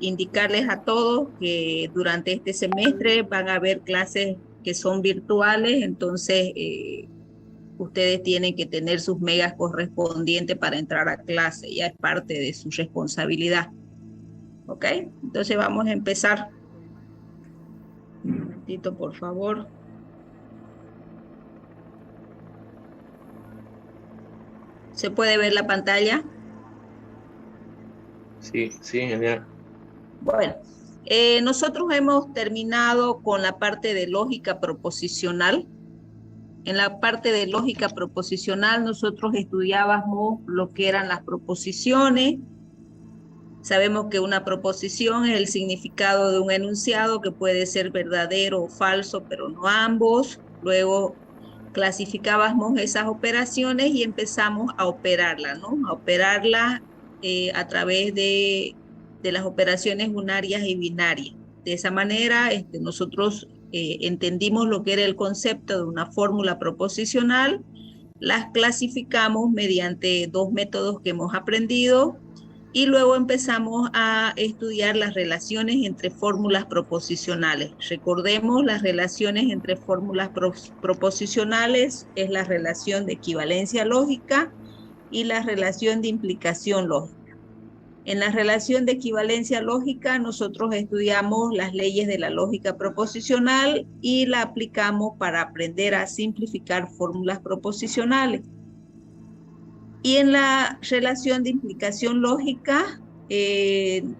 Indicarles a todos que durante este semestre van a haber clases que son virtuales, entonces ustedes tienen que tener sus megas correspondientes para entrar a clase, ya es parte de su responsabilidad. ¿Ok? Entonces vamos a empezar. Un momentito, por favor. ¿Se puede ver la pantalla? Sí, sí, genial. Bueno, nosotros hemos terminado con la parte de lógica proposicional. En la parte de lógica proposicional nosotros estudiábamos lo que eran las proposiciones. Sabemos que una proposición es el significado de un enunciado que puede ser verdadero o falso, pero no ambos. Luego clasificábamos esas operaciones y empezamos a operarla, ¿no? A operarla a través de las operaciones unarias y binarias. De esa manera, nosotros entendimos lo que era el concepto de una fórmula proposicional, las clasificamos mediante dos métodos que hemos aprendido y luego empezamos a estudiar las relaciones entre fórmulas proposicionales. Recordemos, las relaciones entre fórmulas proposicionales es la relación de equivalencia lógica y la relación de implicación lógica. En la relación de equivalencia lógica, nosotros estudiamos las leyes de la lógica proposicional y la aplicamos para aprender a simplificar fórmulas proposicionales. Y en la relación de implicación lógica,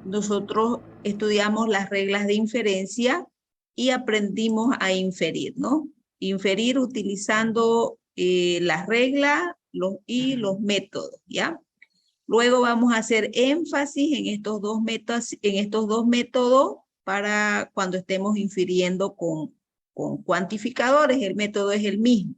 nosotros estudiamos las reglas de inferencia y aprendimos a inferir, ¿no? Inferir utilizando las reglas y los métodos, ¿ya? Luego vamos a hacer énfasis en estos dos métodos para cuando estemos infiriendo con cuantificadores. El método es el mismo.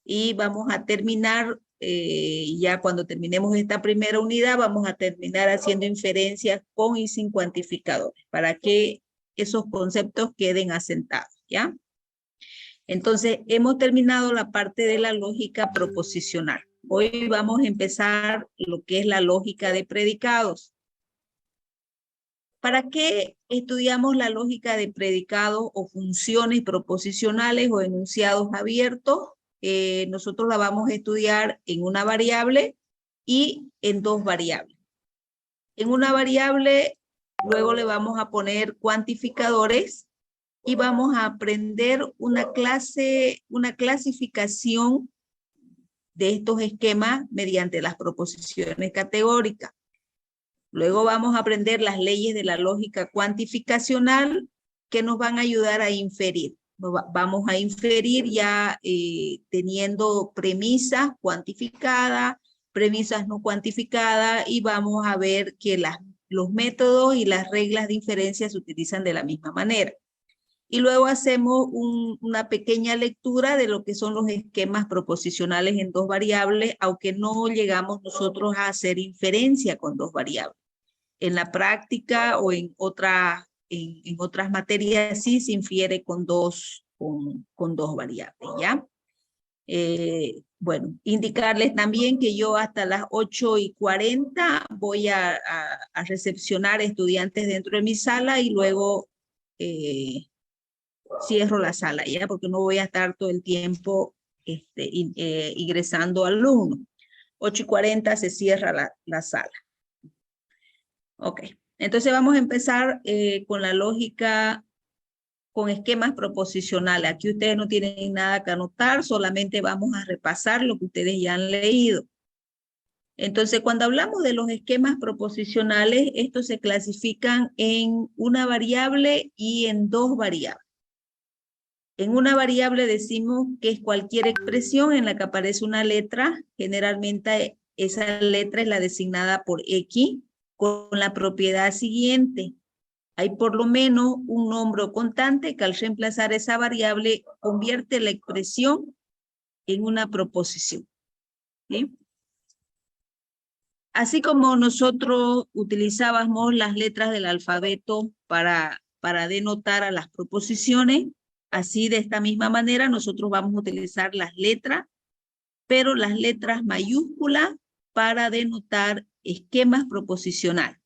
Y vamos a terminar, ya cuando terminemos esta primera unidad, vamos a terminar haciendo inferencias con y sin cuantificadores para que esos conceptos queden asentados, ¿ya? Entonces, hemos terminado la parte de la lógica proposicional. Hoy vamos a empezar lo que es la lógica de predicados. ¿Para qué estudiamos la lógica de predicados o funciones proposicionales o enunciados abiertos? Nosotros la vamos a estudiar en una variable y en dos variables. En una variable, luego le vamos a poner cuantificadores y vamos a aprender una clasificación de estos esquemas mediante las proposiciones categóricas. Luego vamos a aprender las leyes de la lógica cuantificacional que nos van a ayudar a inferir. Vamos a inferir ya teniendo premisas cuantificadas, premisas no cuantificadas, y vamos a ver que los métodos y las reglas de inferencia se utilizan de la misma manera. Y luego hacemos una pequeña lectura de lo que son los esquemas proposicionales en dos variables, aunque no llegamos nosotros a hacer inferencia con dos variables. En la práctica o en otras materias sí se infiere con dos variables, ¿ya? Bueno, indicarles también que yo hasta las 8:40 voy a recepcionar estudiantes dentro de mi sala y luego cierro la sala, ¿ya? Porque no voy a estar todo el tiempo ingresando alumnos. 8:40 se cierra la sala. Ok, entonces vamos a empezar con la lógica, con esquemas proposicionales. Aquí ustedes no tienen nada que anotar, solamente vamos a repasar lo que ustedes ya han leído. Entonces, cuando hablamos de los esquemas proposicionales, estos se clasifican en una variable y en dos variables. En una variable decimos que es cualquier expresión en la que aparece una letra, generalmente esa letra es la designada por X, con la propiedad siguiente. Hay por lo menos un nombre o constante que al reemplazar esa variable convierte la expresión en una proposición, ¿sí? Así como nosotros utilizábamos las letras del alfabeto para denotar a las proposiciones, así de esta misma manera nosotros vamos a utilizar las letras, pero las letras mayúsculas para denotar esquemas proposicionales.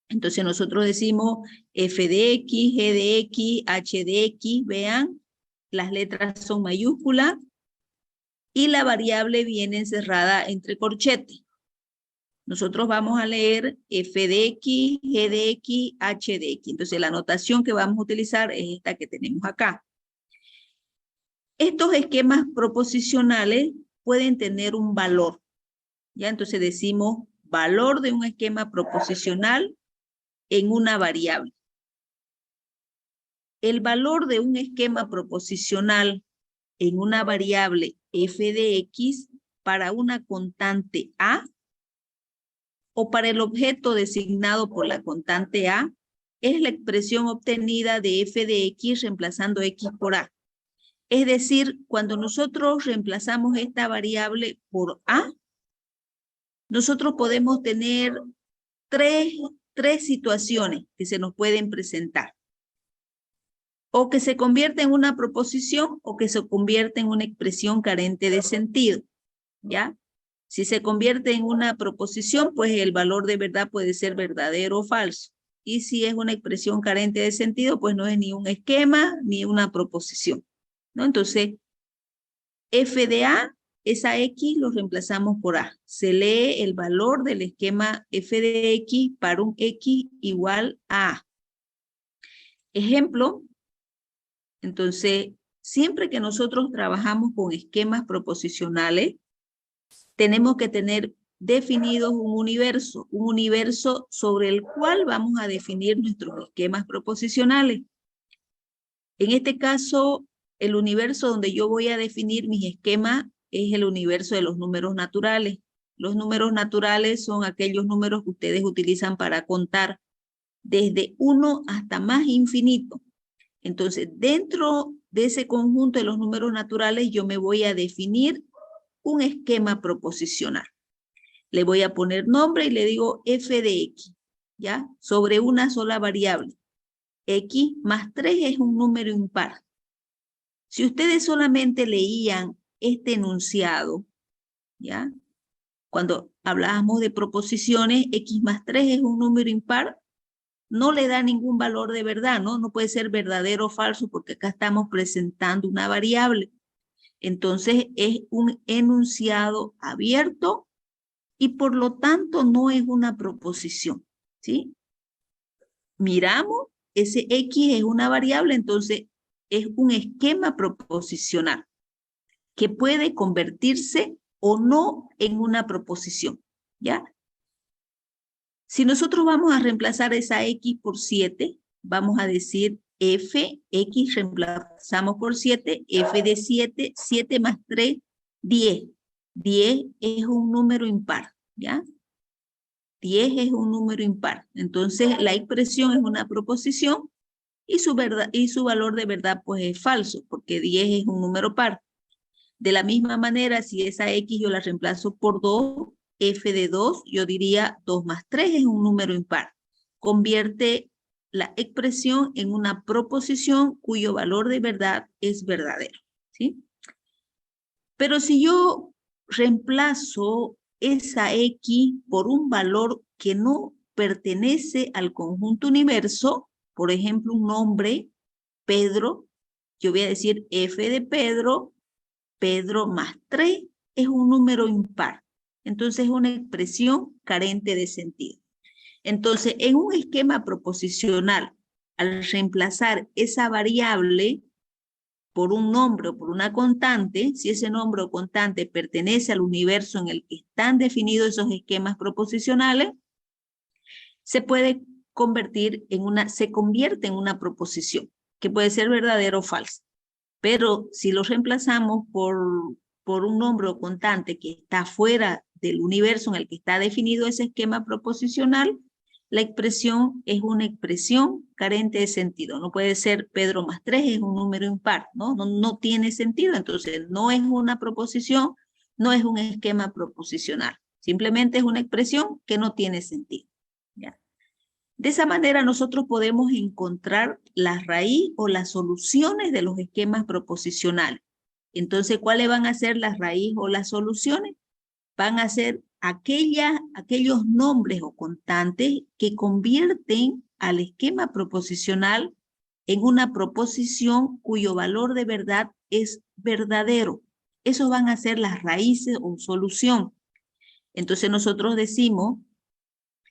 Entonces nosotros decimos f de x, g de x, h de x, vean, las letras son mayúsculas y la variable viene encerrada entre corchetes. Nosotros vamos a leer f de x, g de x, h de x. Entonces la notación que vamos a utilizar es esta que tenemos acá. Estos esquemas proposicionales pueden tener un valor. ¿Ya? Entonces decimos valor de un esquema proposicional en una variable. El valor de un esquema proposicional en una variable f de x para una constante a o para el objeto designado por la constante a es la expresión obtenida de f de x reemplazando x por a. Es decir, cuando nosotros reemplazamos esta variable por a, nosotros podemos tener tres situaciones que se nos pueden presentar. O que se convierte en una proposición o que se convierte en una expresión carente de sentido, ¿ya? Si se convierte en una proposición, pues el valor de verdad puede ser verdadero o falso. Y si es una expresión carente de sentido, pues no es ni un esquema ni una proposición, ¿no? Entonces, f de a, esa x lo reemplazamos por a. Se lee el valor del esquema f de x para un x igual a a. Ejemplo, entonces, siempre que nosotros trabajamos con esquemas proposicionales, tenemos que tener definidos un universo sobre el cual vamos a definir nuestros esquemas proposicionales. En este caso, el universo donde yo voy a definir mis esquemas es el universo de los números naturales. Los números naturales son aquellos números que ustedes utilizan para contar desde 1 hasta más infinito. Entonces, dentro de ese conjunto de los números naturales, yo me voy a definir un esquema proposicional. Le voy a poner nombre y le digo f de x, ¿ya? Sobre una sola variable. X más 3 es un número impar. Si ustedes solamente leían este enunciado, ¿ya? Cuando hablábamos de proposiciones, x más 3 es un número impar, no le da ningún valor de verdad, ¿no? No puede ser verdadero o falso porque acá estamos presentando una variable. Entonces es un enunciado abierto y por lo tanto no es una proposición, ¿sí? Miramos, ese x es una variable, entonces es un esquema proposicional que puede convertirse o no en una proposición, ¿ya? Si nosotros vamos a reemplazar esa x por 7, vamos a decir f, x reemplazamos por 7, f de 7, 7 más 3, 10. 10 es un número impar, ¿ya? 10 es un número impar. Entonces, la expresión es una proposición y su valor de verdad pues es falso, porque 10 es un número par. De la misma manera, si esa x yo la reemplazo por 2, f de 2, yo diría 2 más 3 es un número impar. Convierte la expresión en una proposición cuyo valor de verdad es verdadero, ¿sí? Pero si yo reemplazo esa x por un valor que no pertenece al conjunto universo, por ejemplo, un nombre, Pedro, yo voy a decir f de Pedro, Pedro más 3 es un número impar. Entonces es una expresión carente de sentido. Entonces, en un esquema proposicional, al reemplazar esa variable por un nombre o por una constante, si ese nombre o constante pertenece al universo en el que están definidos esos esquemas proposicionales, se puede convertir en se convierte en una proposición, que puede ser verdadera o falsa. Pero si lo reemplazamos por un nombre o constante que está fuera del universo en el que está definido ese esquema proposicional, la expresión es una expresión carente de sentido. No puede ser Pedro más 3 es un número impar, ¿no? No tiene sentido, entonces no es una proposición, no es un esquema proposicional. Simplemente es una expresión que no tiene sentido, ¿ya? De esa manera nosotros podemos encontrar la raíz o las soluciones de los esquemas proposicionales. Entonces, ¿cuáles van a ser las raíces o las soluciones? Van a ser aquellos nombres o constantes que convierten al esquema proposicional en una proposición cuyo valor de verdad es verdadero. Esos van a ser las raíces o solución. Entonces nosotros decimos,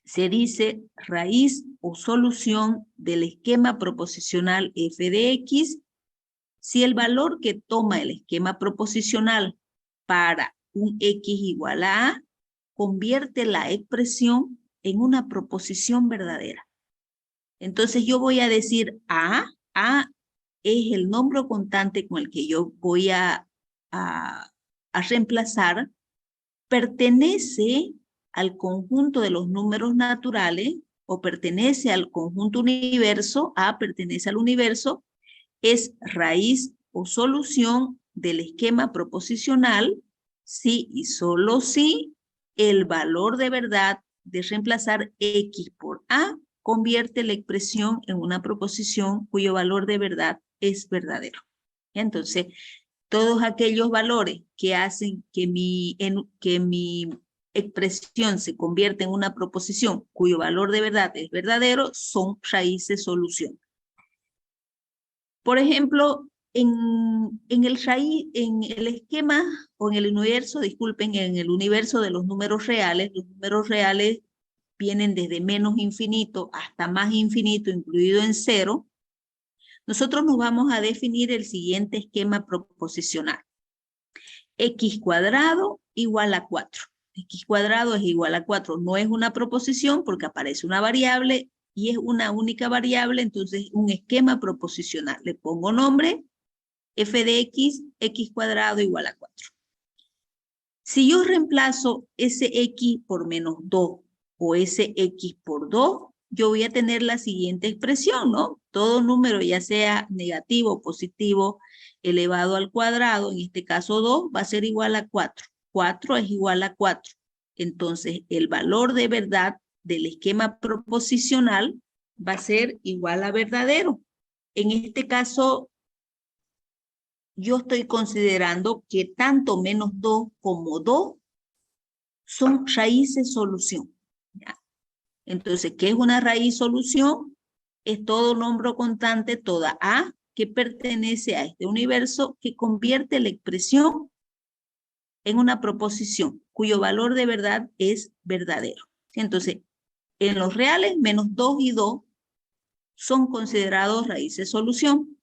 se dice raíz o solución del esquema proposicional f de x si el valor que toma el esquema proposicional para un x igual a convierte la expresión en una proposición verdadera. Entonces yo voy a decir A es el nombre constante con el que yo voy a reemplazar, pertenece al conjunto de los números naturales o pertenece al conjunto universo, A pertenece al universo, es raíz o solución del esquema proposicional si y solo si el valor de verdad de reemplazar X por A convierte la expresión en una proposición cuyo valor de verdad es verdadero. Entonces, todos aquellos valores que hacen que mi expresión se convierta en una proposición cuyo valor de verdad es verdadero son raíces solución. Por ejemplo, en el esquema o en el universo, disculpen, en el universo de los números reales vienen desde menos infinito hasta más infinito, incluido en cero. Nosotros nos vamos a definir el siguiente esquema proposicional. X cuadrado igual a 4. X cuadrado es igual a 4. No es una proposición porque aparece una variable y es una única variable, entonces un esquema proposicional. Le pongo nombre, f de x, x cuadrado igual a 4. Si yo reemplazo ese x por menos 2 o ese x por 2, yo voy a tener la siguiente expresión, ¿no? Todo número, ya sea negativo o positivo, elevado al cuadrado, en este caso 2, va a ser igual a 4. 4 es igual a 4. Entonces, el valor de verdad del esquema proposicional va a ser igual a verdadero. En este caso, yo estoy considerando que tanto menos 2 como 2 son raíces solución. ¿Ya? Entonces, ¿qué es una raíz solución? Es todo nombre constante, toda A que pertenece a este universo que convierte la expresión en una proposición cuyo valor de verdad es verdadero. Entonces, en los reales, menos 2 y 2 son considerados raíces solución.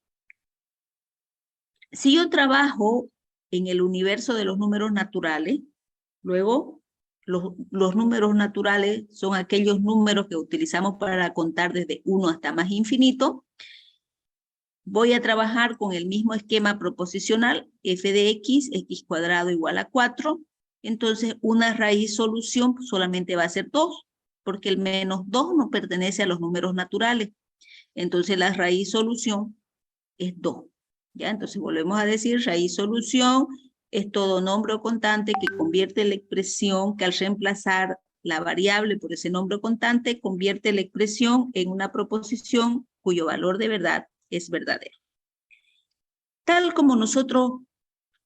Si yo trabajo en el universo de los números naturales, luego los números naturales son aquellos números que utilizamos para contar desde 1 hasta más infinito. Voy a trabajar con el mismo esquema proposicional, f de x, x cuadrado igual a 4. Entonces, una raíz solución solamente va a ser 2, porque el menos 2 no pertenece a los números naturales. Entonces, la raíz solución es 2. ¿Ya? Entonces, volvemos a decir, raíz solución es todo nombre constante que convierte la expresión, que al reemplazar la variable por ese nombre constante, convierte la expresión en una proposición cuyo valor de verdad es verdadero. Tal como nosotros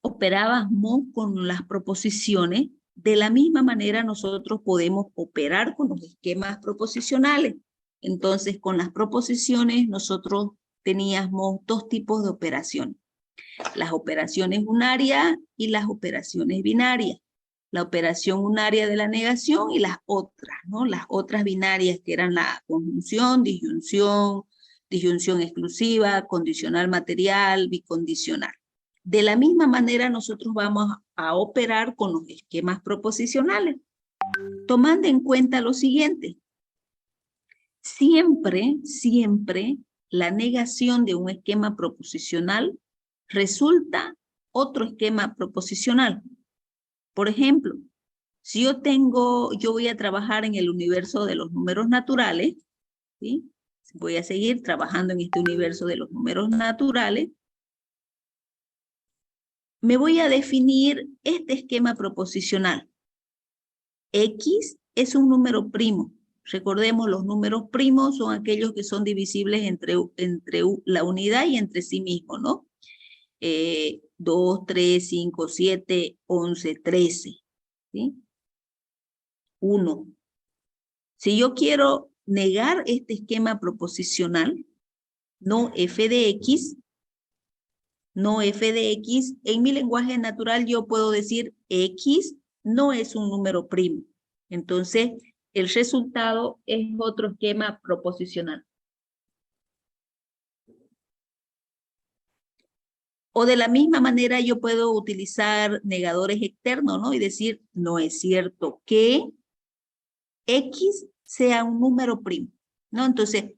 operábamos con las proposiciones, de la misma manera nosotros podemos operar con los esquemas proposicionales. Entonces, con las proposiciones nosotros teníamos dos tipos de operaciones. Las operaciones unarias y las operaciones binarias. La operación unaria de la negación y las otras, ¿no? Las otras binarias que eran la conjunción, disyunción, disyunción exclusiva, condicional material, bicondicional. De la misma manera nosotros vamos a operar con los esquemas proposicionales, tomando en cuenta lo siguiente. Siempre la negación de un esquema proposicional resulta otro esquema proposicional. Por ejemplo, si yo voy a trabajar en el universo de los números naturales, ¿sí? Voy a seguir trabajando en este universo de los números naturales, me voy a definir este esquema proposicional. X es un número primo. Recordemos, los números primos son aquellos que son divisibles entre la unidad y entre sí mismos, ¿no? 2, 3, 5, 7, 11, 13. ¿Sí? 1. Si yo quiero negar este esquema proposicional, no f de x, no f de x, en mi lenguaje natural yo puedo decir x no es un número primo. Entonces, el resultado es otro esquema proposicional. O de la misma manera yo puedo utilizar negadores externos, ¿no? Y decir, no es cierto que x sea un número primo, ¿no? Entonces,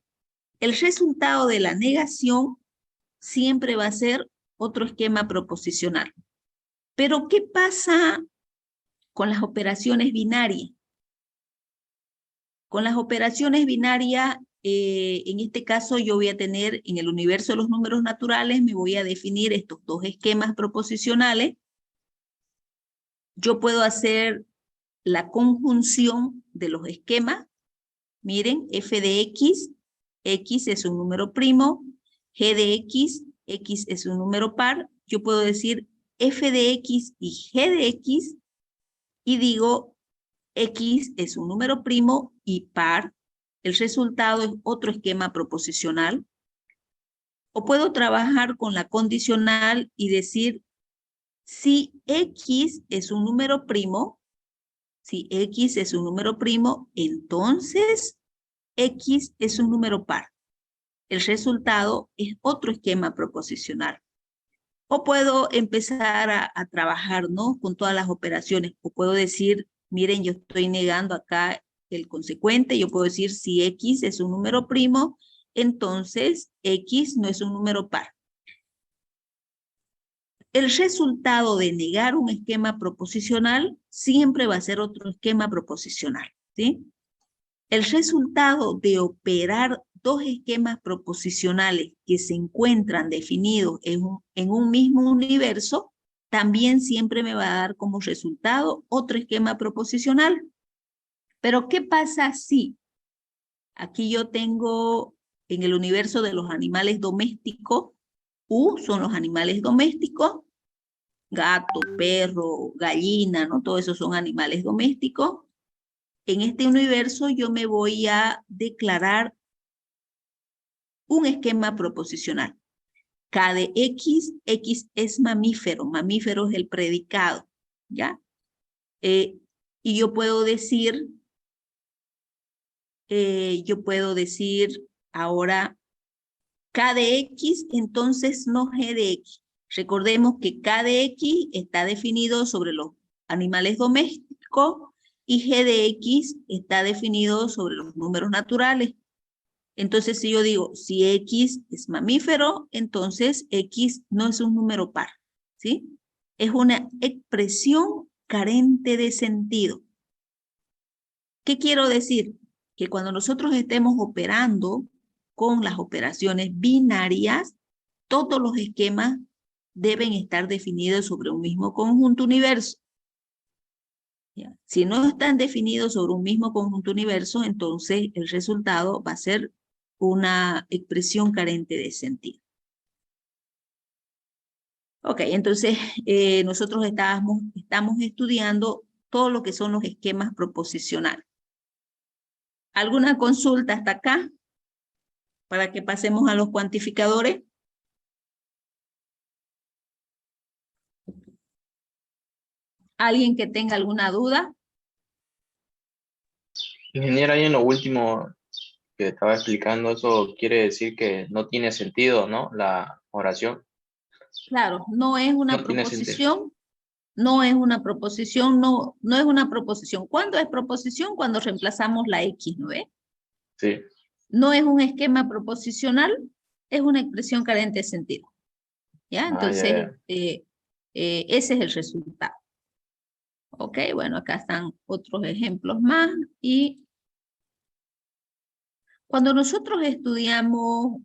el resultado de la negación siempre va a ser otro esquema proposicional. Pero, ¿qué pasa con las operaciones binarias? Con las operaciones binarias, en este caso yo voy a tener en el universo de los números naturales, me voy a definir estos dos esquemas proposicionales. Yo puedo hacer la conjunción de los esquemas. Miren, f de x, x es un número primo, g de x, x es un número par. Yo puedo decir f de x y g de x y digo x es un número primo y par. El resultado es otro esquema proposicional. O puedo trabajar con la condicional y decir si x es un número primo, si x es un número primo, entonces x es un número par. El resultado es otro esquema proposicional. O puedo empezar a trabajar, ¿no? Con todas las operaciones. O puedo decir, miren, yo estoy negando acá el consecuente. Yo puedo decir, si x es un número primo, entonces x no es un número par. El resultado de negar un esquema proposicional siempre va a ser otro esquema proposicional, ¿sí? El resultado de operar dos esquemas proposicionales que se encuentran definidos en un mismo universo, también siempre me va a dar como resultado otro esquema proposicional. Pero, ¿qué pasa si aquí yo tengo en el universo de los animales domésticos, U son los animales domésticos, gato, perro, gallina, ¿no? Todos esos son animales domésticos. En este universo yo me voy a declarar un esquema proposicional. K de X, X es mamífero, mamífero es el predicado, ¿ya? Y yo puedo decir ahora K de X, entonces no G de X. Recordemos que K de X está definido sobre los animales domésticos y G de X está definido sobre los números naturales. Entonces, si yo digo, si X es mamífero, entonces X no es un número par, ¿sí? Es una expresión carente de sentido. ¿Qué quiero decir? Que cuando nosotros estemos operando con las operaciones binarias, todos los esquemas deben estar definidos sobre un mismo conjunto universo. ¿Ya? Si no están definidos sobre un mismo conjunto universo, entonces el resultado va a ser una expresión carente de sentido. Ok, entonces nosotros estamos estudiando todo lo que son los esquemas proposicionales. ¿Alguna consulta hasta acá? Para que pasemos a los cuantificadores. ¿Alguien que tenga alguna duda? Ingeniero, ahí en lo último que estaba explicando, eso quiere decir que no tiene sentido, ¿no? La oración. Claro, no es una No tiene sentido. proposición, no es una proposición, no es una proposición. ¿Cuándo es proposición? Cuando reemplazamos la X, ¿no ve? Sí. No es un esquema proposicional, es una expresión carente de sentido. ¿Ya? Ah, ya, Entonces, ya. ese es el resultado. Ok, bueno, acá están otros ejemplos más. Y cuando nosotros estudiamos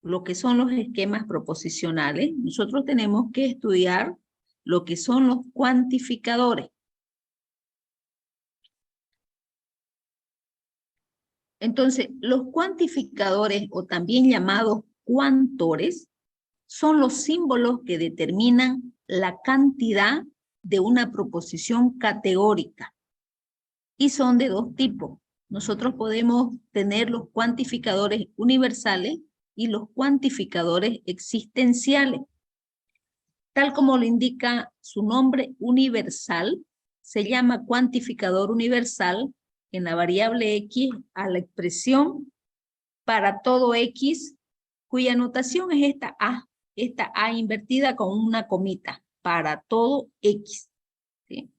lo que son los esquemas proposicionales, nosotros tenemos que estudiar lo que son los cuantificadores. Entonces, los cuantificadores, o también llamados cuantores, son los símbolos que determinan la cantidad de una proposición categórica. y son de dos tipos. Nosotros podemos tener los cuantificadores universales y los cuantificadores existenciales. Tal como lo indica su nombre, universal, se llama cuantificador universal en la variable x a la expresión para todo x, cuya notación es esta A invertida con una comita, para todo x. ¿Sí?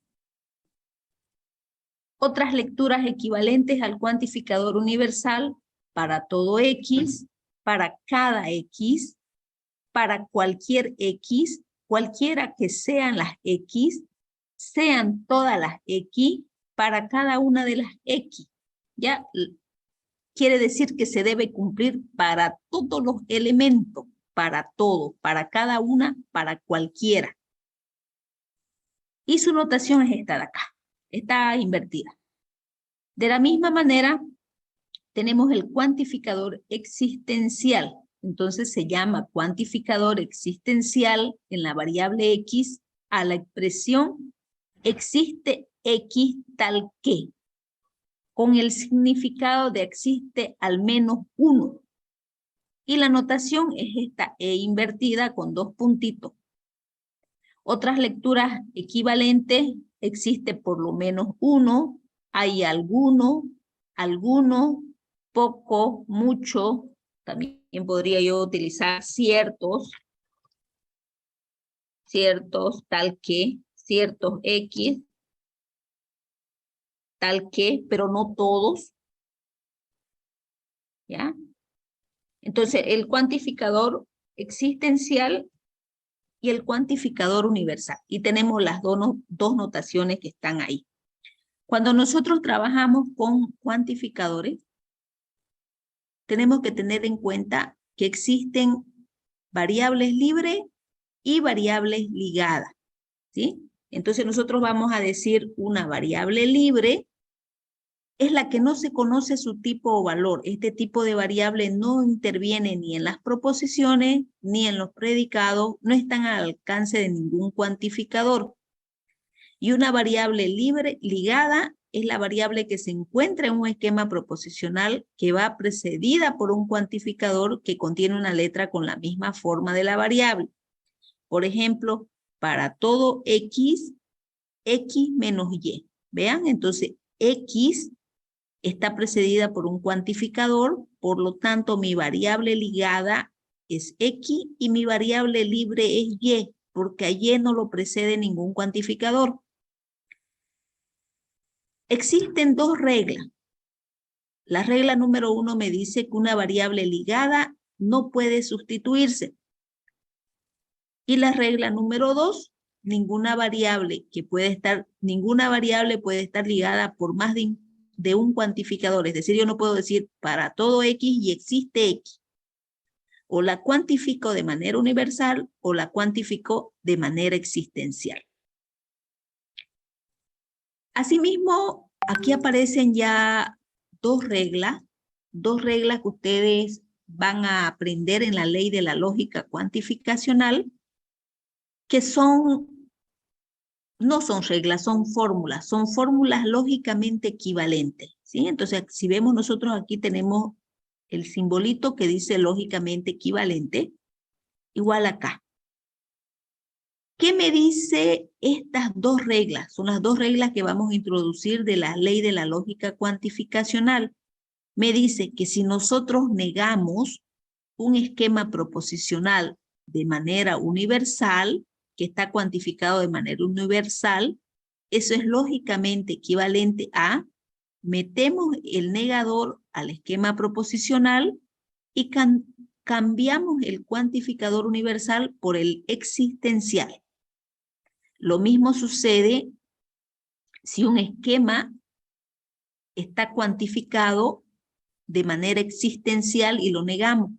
Otras lecturas equivalentes al cuantificador universal para todo x, para cada x, para cualquier x, cualquiera que sean las x, sean todas las x, para cada una de las x. Ya quiere decir que se debe cumplir para todos los elementos, para todo, para cada una, para cualquiera. Y su notación es esta de acá, está invertida. De la misma manera, tenemos el cuantificador existencial. Entonces se llama cuantificador existencial en la variable x a la expresión existe x tal que, con el significado de existe al menos uno. Y la notación es esta e invertida con dos puntitos. Otras lecturas equivalentes, existe por lo menos uno, hay alguno, poco, mucho. También podría yo utilizar ciertos, tal que, ciertos X, tal que, pero no todos. ¿Ya? Entonces, el cuantificador existencial y el cuantificador universal. Y tenemos las dos notaciones que están ahí. Cuando nosotros trabajamos con cuantificadores, tenemos que tener en cuenta que existen variables libres y variables ligadas, ¿sí? Entonces nosotros vamos a decir una variable libre es la que no se conoce su tipo o valor. Este tipo de variable no interviene ni en las proposiciones ni en los predicados, no están al alcance de ningún cuantificador. Y una variable libre ligada es la variable que se encuentra en un esquema proposicional que va precedida por un cuantificador que contiene una letra con la misma forma de la variable. Por ejemplo, para todo x, x menos y. Vean, entonces x está precedida por un cuantificador, por lo tanto mi variable ligada es x y mi variable libre es y, porque a y no lo precede ningún cuantificador. Existen dos reglas. La regla número 1 me dice que una variable ligada no puede sustituirse. Y la regla número 2, ninguna variable puede estar ligada por más de un cuantificador. Es decir, yo no puedo decir para todo x y existe x. O la cuantifico de manera universal o la cuantifico de manera existencial. Asimismo, aquí aparecen ya dos reglas que ustedes van a aprender en la ley de la lógica cuantificacional, que no son reglas, son fórmulas lógicamente equivalentes, ¿sí? Entonces, si vemos nosotros aquí tenemos el simbolito que dice lógicamente equivalente, igual acá. ¿Qué me dice estas dos reglas? Son las dos reglas que vamos a introducir de la ley de la lógica cuantificacional. Me dice que si nosotros negamos un esquema proposicional de manera universal, que está cuantificado de manera universal, eso es lógicamente equivalente a metemos el negador al esquema proposicional y cambiamos el cuantificador universal por el existencial. Lo mismo sucede si un esquema está cuantificado de manera existencial y lo negamos.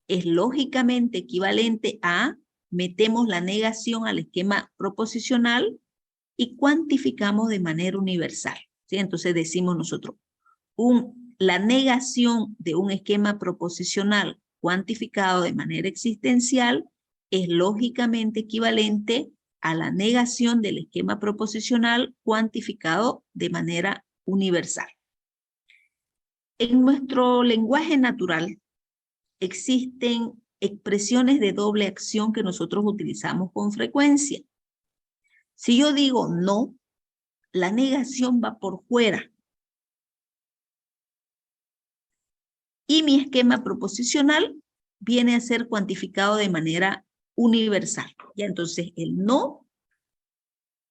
Es lógicamente equivalente a metemos la negación al esquema proposicional y cuantificamos de manera universal, ¿sí? Entonces decimos nosotros, la negación de un esquema proposicional cuantificado de manera existencial es lógicamente equivalente a la negación del esquema proposicional cuantificado de manera universal. En nuestro lenguaje natural existen expresiones de doble acción que nosotros utilizamos con frecuencia. Si yo digo no, la negación va por fuera. Y mi esquema proposicional viene a ser cuantificado de manera universal. Ya, entonces el no,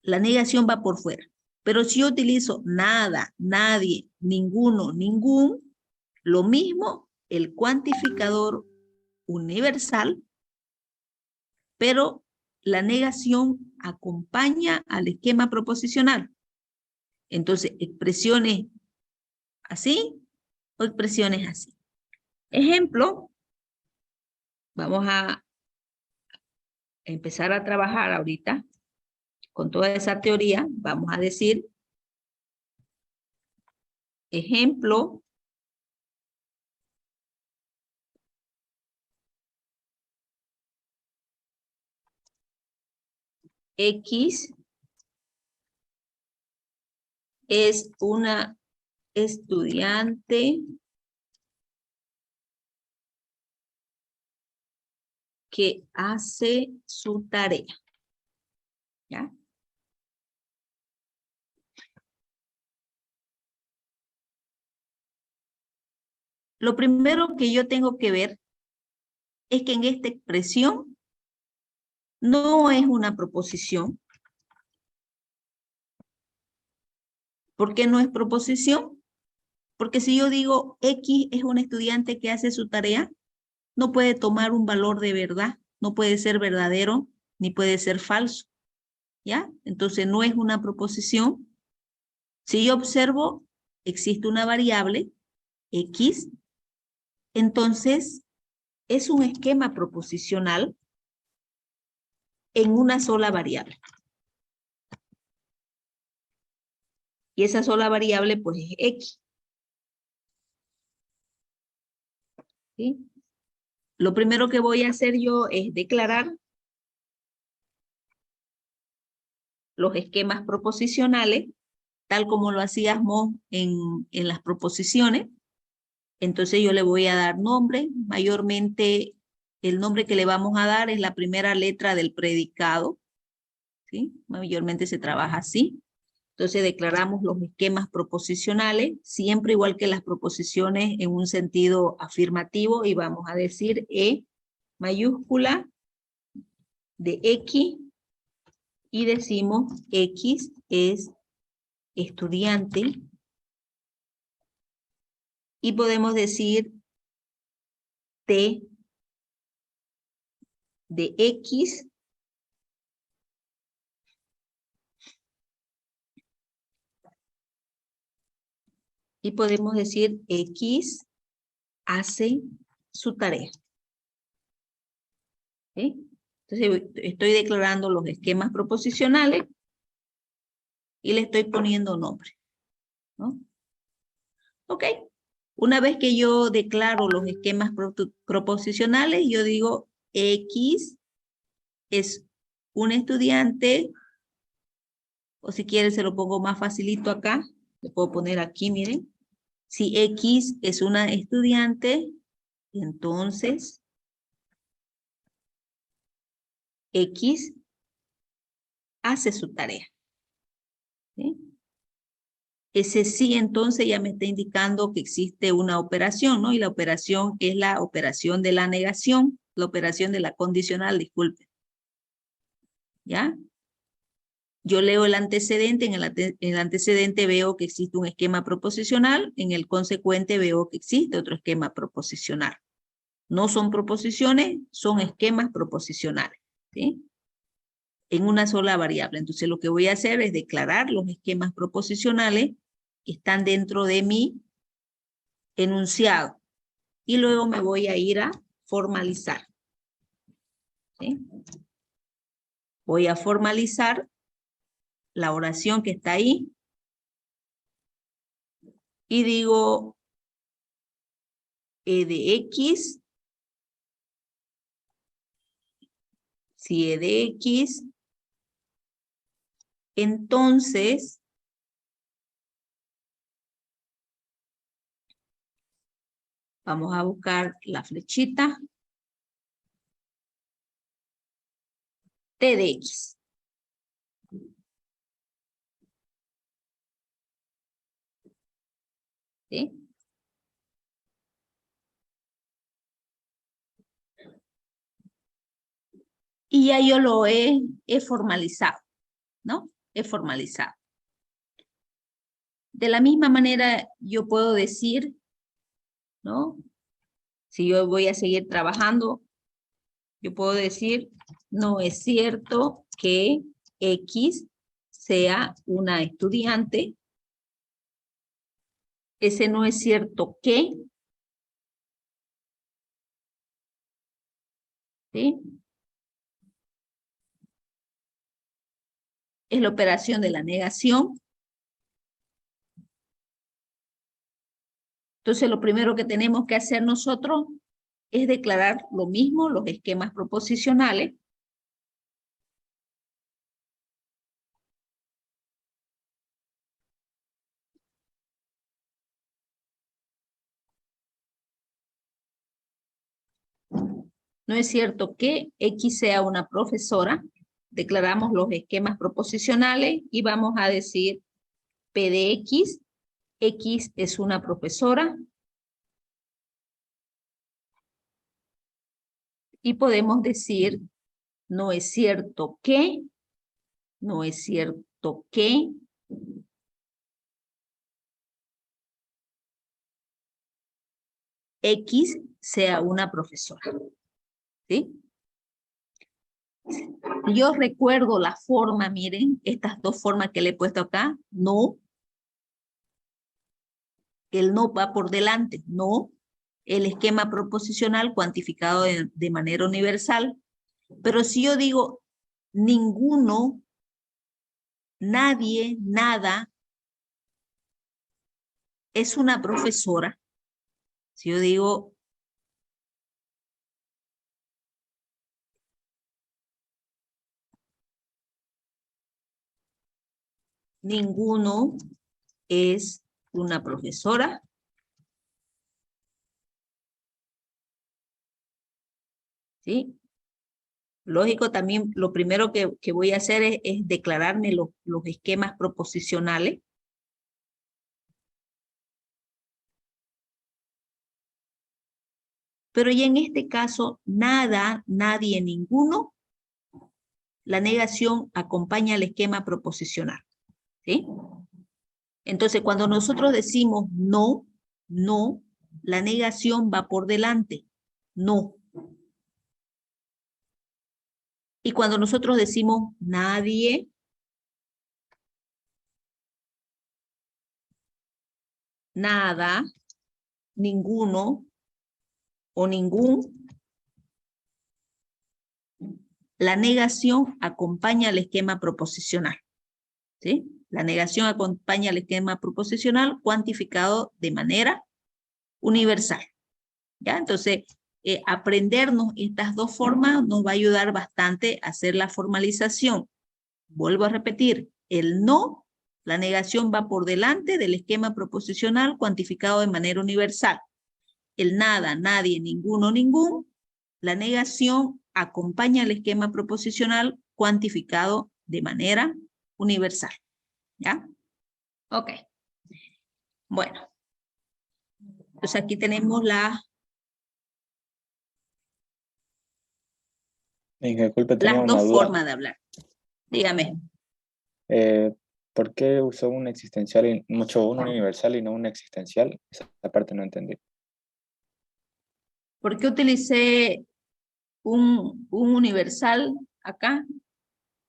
la negación va por fuera. Pero si yo utilizo nada, nadie, ninguno, ningún, lo mismo, el cuantificador universal, pero la negación acompaña al esquema proposicional. Entonces, expresiones así o expresiones así. Ejemplo, vamos a empezar a trabajar ahorita con toda esa teoría. Vamos a decir, ejemplo, X es una estudiante que hace su tarea. ¿Ya? Lo primero que yo tengo que ver es que en esta expresión no es una proposición. ¿Por qué no es proposición? Porque si yo digo X es un estudiante que hace su tarea, no puede tomar un valor de verdad, no puede ser verdadero ni puede ser falso. ¿Ya? Entonces no es una proposición. Si yo observo, existe una variable X, entonces es un esquema proposicional en una sola variable. Y esa sola variable pues es X. ¿Sí? Lo primero que voy a hacer yo es declarar los esquemas proposicionales, tal como lo hacíamos en las proposiciones. Entonces yo le voy a dar nombre, mayormente el nombre que le vamos a dar es la primera letra del predicado, ¿sí? Mayormente se trabaja así. Entonces declaramos los esquemas proposicionales, siempre igual que las proposiciones en un sentido afirmativo, y vamos a decir E mayúscula de X, y decimos X es estudiante, y podemos decir T de X y podemos decir X hace su tarea. ¿Sí? Entonces estoy declarando los esquemas proposicionales y le estoy poniendo nombre, ¿no? Ok. Una vez que yo declaro los esquemas proposicionales, yo digo X es un estudiante, o si quieren se lo pongo más facilito acá, le puedo poner aquí, miren. Si X es una estudiante, entonces X hace su tarea. ¿Sí? Ese sí entonces ya me está indicando que existe una operación, ¿no? Y la operación es la operación de la negación, la operación de la condicional, disculpe. ¿Ya? Yo leo el antecedente, en el antecedente veo que existe un esquema proposicional, en el consecuente veo que existe otro esquema proposicional. No son proposiciones, son esquemas proposicionales, ¿sí? En una sola variable. Entonces lo que voy a hacer es declarar los esquemas proposicionales que están dentro de mi enunciado. Y luego me voy a ir a formalizar. ¿Sí? Voy a formalizar la oración que está ahí. Y digo E de X. Si E de X, entonces Vamos a buscar la flechita. T de X. ¿Sí? Y ya yo lo he formalizado, ¿no? He formalizado. De la misma manera, yo puedo decir, ¿no? Si yo voy a seguir trabajando, yo puedo decir, no es cierto que X sea una estudiante. Ese no es cierto que, ¿sí? Es la operación de la negación. Entonces, lo primero que tenemos que hacer nosotros es declarar lo mismo, los esquemas proposicionales. No es cierto que X sea una profesora. Declaramos los esquemas proposicionales y vamos a decir P de X. X es una profesora. Y podemos decir, no es cierto que, no es cierto que X sea una profesora. ¿Sí? Yo recuerdo la forma, miren, estas dos formas que le he puesto acá, no, el no va por delante, no, el esquema proposicional cuantificado de manera universal, pero si yo digo ninguno, nadie, nada, es una profesora, si yo digo ninguno es una profesora, ¿sí? Lógico, también lo primero que voy a hacer es declararme los esquemas proposicionales. Pero ya en este caso, nada, nadie, ninguno, la negación acompaña al esquema proposicional. ¿Sí? Entonces, cuando nosotros decimos no, no, la negación va por delante. No. Y cuando nosotros decimos nadie, nada, ninguno o ningún, la negación acompaña al esquema proposicional. ¿Sí? La negación acompaña al esquema proposicional cuantificado de manera universal. ¿Ya? Entonces, aprendernos estas dos formas nos va a ayudar bastante a hacer la formalización. Vuelvo a repetir, el no, la negación va por delante del esquema proposicional cuantificado de manera universal. El nada, nadie, ninguno, ningún, la negación acompaña al esquema proposicional cuantificado de manera universal. ¿Ya? Ok. Bueno. Entonces aquí tenemos Disculpe, tenía las una dos duda. formas de hablar. Dígame. ¿Por qué usó un existencial, un universal y no un existencial? Esa parte no entendí. ¿Por qué utilicé un universal acá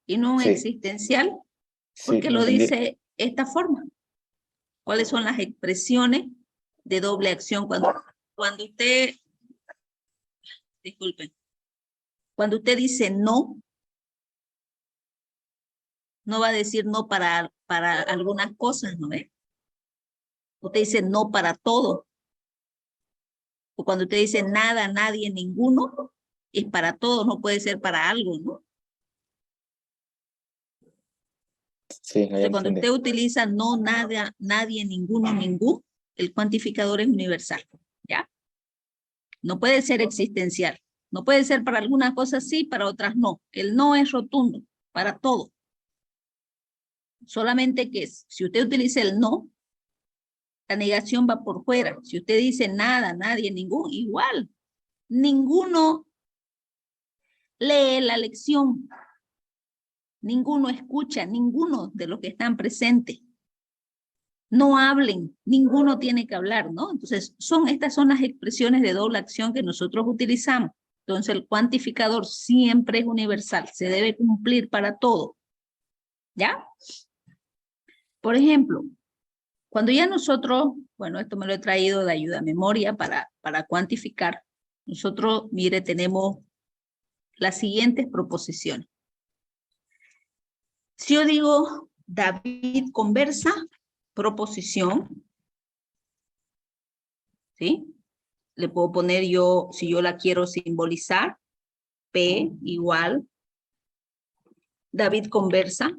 y no un Sí, existencial? sí, Porque no lo entendí. dice esta forma. ¿Cuáles son las expresiones de doble acción? Cuando usted, disculpen, cuando usted dice no, no va a decir no para algunas cosas, ¿no ve? Usted dice no para todo. O cuando usted dice nada, nadie, ninguno, es para todo, no puede ser para algo, ¿no? Sí, ya Entonces, cuando entendí. usted utiliza no, nada, nadie, ninguno, ningún, el cuantificador es universal, ¿ya? No puede ser existencial. No puede ser para algunas cosas sí, para otras no. El no es rotundo para todo. Solamente que si usted utiliza el no, la negación va por fuera. Si usted dice nada, nadie, ningún, igual. Ninguno lee la lección. Ninguno escucha, ninguno de los que están presentes. No hablen, ninguno tiene que hablar, ¿no? Entonces, estas son las expresiones de doble acción que nosotros utilizamos. Entonces, el cuantificador siempre es universal, se debe cumplir para todo, ¿ya? Por ejemplo, cuando ya nosotros, bueno, esto me lo he traído de ayuda a memoria para cuantificar, nosotros, mire, tenemos las siguientes proposiciones. Si yo digo, David conversa, proposición, ¿sí? Le puedo poner yo, si yo la quiero simbolizar, P igual, David conversa,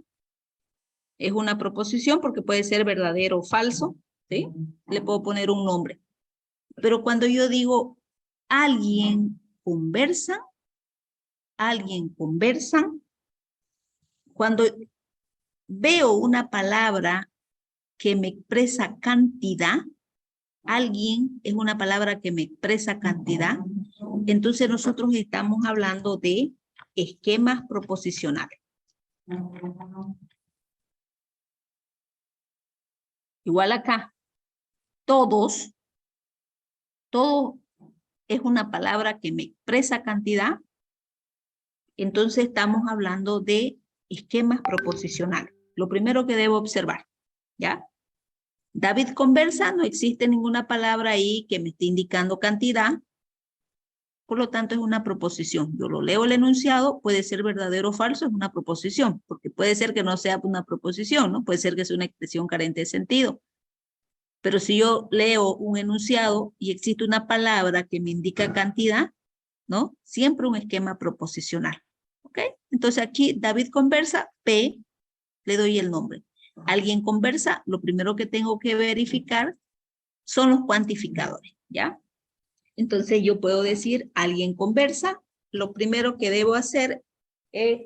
es una proposición porque puede ser verdadero o falso, ¿sí? Le puedo poner un nombre. Pero cuando yo digo, alguien conversa, cuando veo una palabra que me expresa cantidad, alguien es una palabra que me expresa cantidad, entonces nosotros estamos hablando de esquemas proposicionales. Igual acá, todo es una palabra que me expresa cantidad, entonces estamos hablando de esquemas proposicionales. Lo primero que debo observar, ¿ya? David conversa, no existe ninguna palabra ahí que me esté indicando cantidad, por lo tanto es una proposición. Yo lo leo el enunciado, puede ser verdadero o falso, es una proposición, porque puede ser que no sea una proposición, ¿no? Puede ser que sea una expresión carente de sentido. Pero si yo leo un enunciado y existe una palabra que me indica cantidad, ¿no? Siempre un esquema proposicional, ¿ok? Entonces aquí David conversa, P, le doy el nombre. Alguien conversa, lo primero que tengo que verificar son los cuantificadores, ¿ya? Entonces yo puedo decir, alguien conversa, lo primero que debo hacer es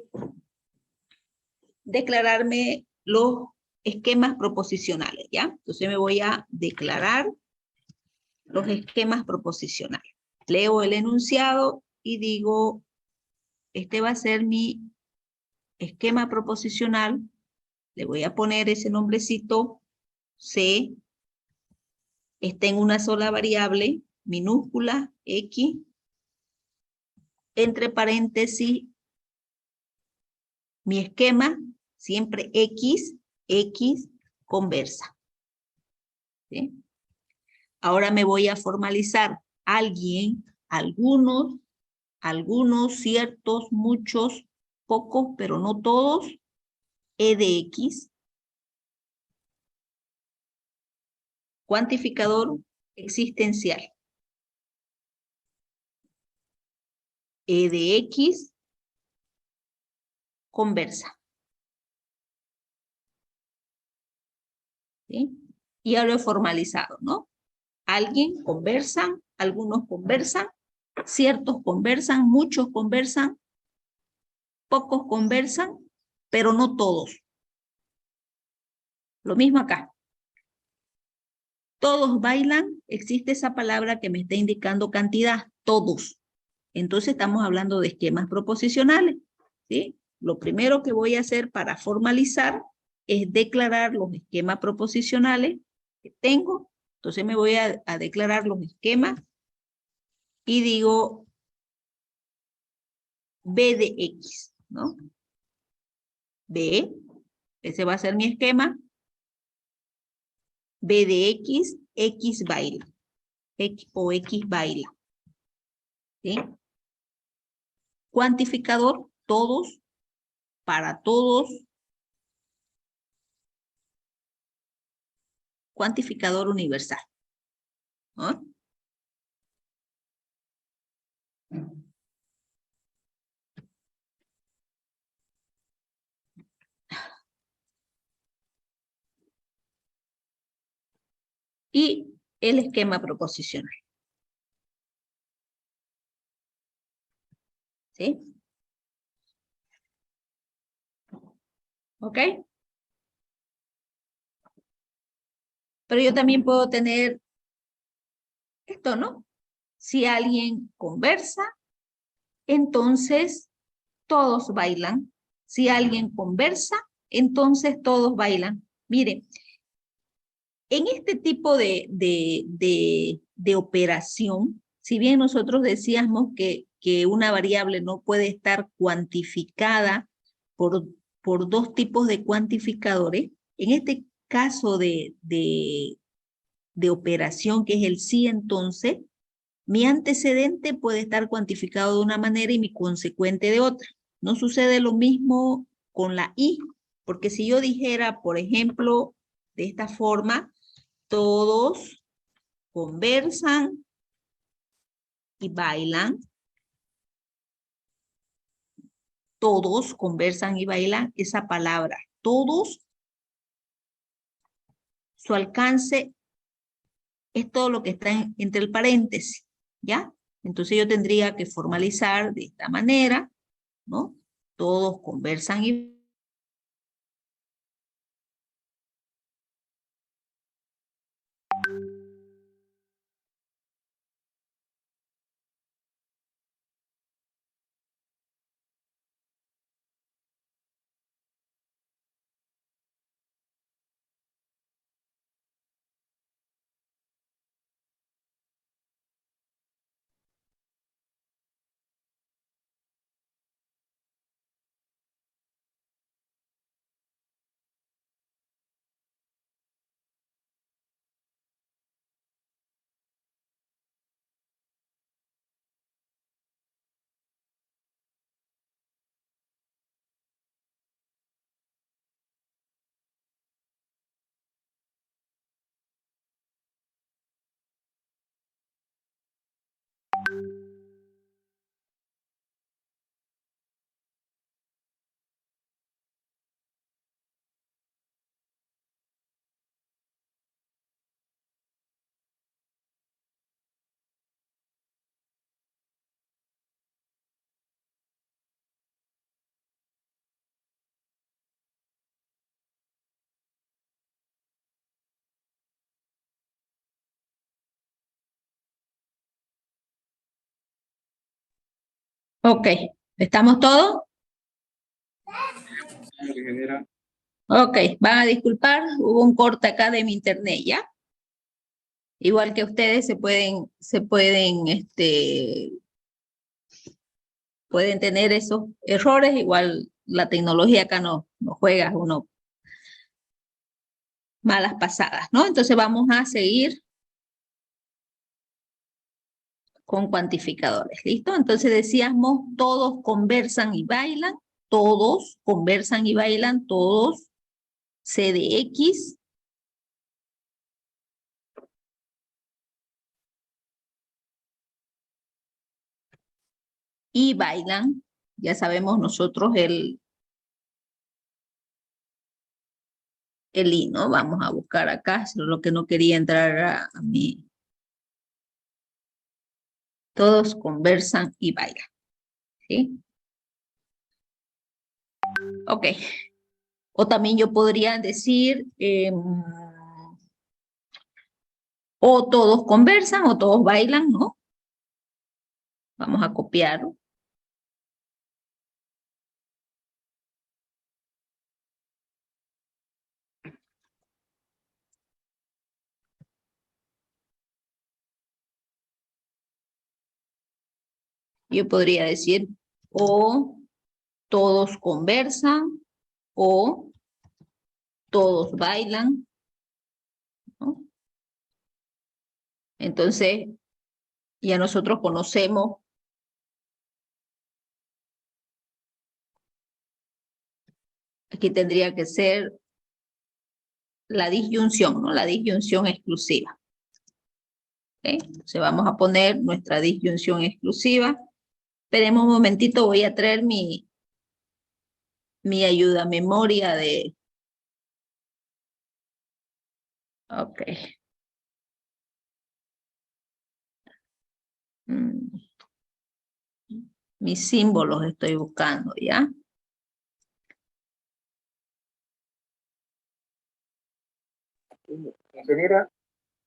declararme los esquemas proposicionales, ¿ya? Entonces me voy a declarar los esquemas proposicionales. Leo el enunciado y digo, este va a ser mi esquema proposicional. Le voy a poner ese nombrecito C. Está en una sola variable, minúscula, X, entre paréntesis, mi esquema, siempre X conversa. ¿Sí? Ahora me voy a formalizar. Alguien, algunos, ciertos, muchos, pocos, pero no todos, E de X. Cuantificador existencial. E de X conversa. ¿Sí? Y ya lo he formalizado, ¿no? Alguien conversa, algunos conversan, ciertos conversan, muchos conversan, pocos conversan, pero no todos. Lo mismo acá. Todos bailan, existe esa palabra que me está indicando cantidad, todos. Entonces estamos hablando de esquemas proposicionales, ¿sí? Lo primero que voy a hacer para formalizar es declarar los esquemas proposicionales que tengo. Entonces me voy a declarar los esquemas y digo B de X, ¿no? B, ese va a ser mi esquema. B de X, X baila. X o X baila. ¿Sí? Cuantificador, todos, para todos. Cuantificador universal, ¿no? Y el esquema proposicional. ¿Sí? ¿Ok? Pero yo también puedo tener esto, ¿no? Si alguien conversa, entonces todos bailan. Si alguien conversa, entonces todos bailan. Miren, en este tipo de operación, si bien nosotros decíamos que una variable no puede estar cuantificada por dos tipos de cuantificadores, en este caso de operación, que es el sí, entonces, mi antecedente puede estar cuantificado de una manera y mi consecuente de otra. No sucede lo mismo con la y, porque si yo dijera, por ejemplo, de esta forma, todos conversan y bailan, todos conversan y bailan, esa palabra, todos, su alcance es todo lo que está entre el paréntesis, ¿ya? Entonces yo tendría que formalizar de esta manera, ¿no? Todos conversan y ok, ¿estamos todos? Ok, van a disculpar, hubo un corte acá de mi internet, ¿ya? Igual que ustedes pueden tener esos errores, igual la tecnología acá no juega uno malas pasadas, ¿no? Entonces vamos a seguir con cuantificadores, ¿listo? Entonces decíamos, todos conversan y bailan, todos conversan y bailan, todos C de X, y bailan, ya sabemos nosotros el I, ¿no? Vamos a buscar acá, lo que no quería entrar a mí. Todos conversan y bailan, ¿sí? Ok. O también yo podría decir, o todos conversan o todos bailan, ¿no? Vamos a copiarlo. Yo podría decir, o todos conversan o todos bailan, ¿no? Entonces, ya nosotros conocemos aquí tendría que ser la disyunción, ¿no? La disyunción exclusiva. ¿Okay? Entonces vamos a poner nuestra disyunción exclusiva. Esperemos un momentito, voy a traer mi ayuda memoria de... Ok. Mis símbolos estoy buscando, ¿ya? Ingeniera,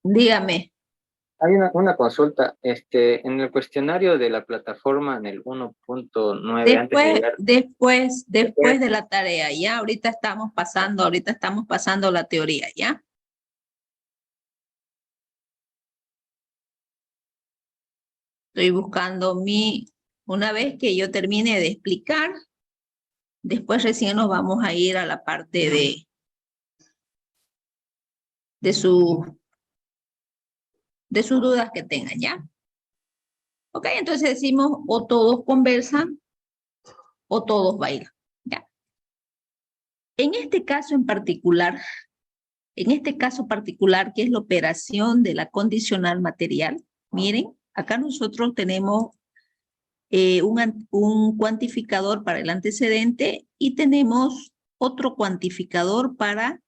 Dígame. hay una consulta. En el cuestionario de la plataforma, en el 1.9, antes de llegar, Después de la tarea, ¿ya? Ahorita estamos pasando la teoría, ¿ya? Estoy buscando una vez que yo termine de explicar, después recién nos vamos a ir a la parte de sus dudas que tengan, ¿ya? Ok, entonces decimos o todos conversan o todos bailan, ¿ya? En este caso particular, que es la operación de la condicional material, miren, acá nosotros tenemos un cuantificador para el antecedente y tenemos otro cuantificador para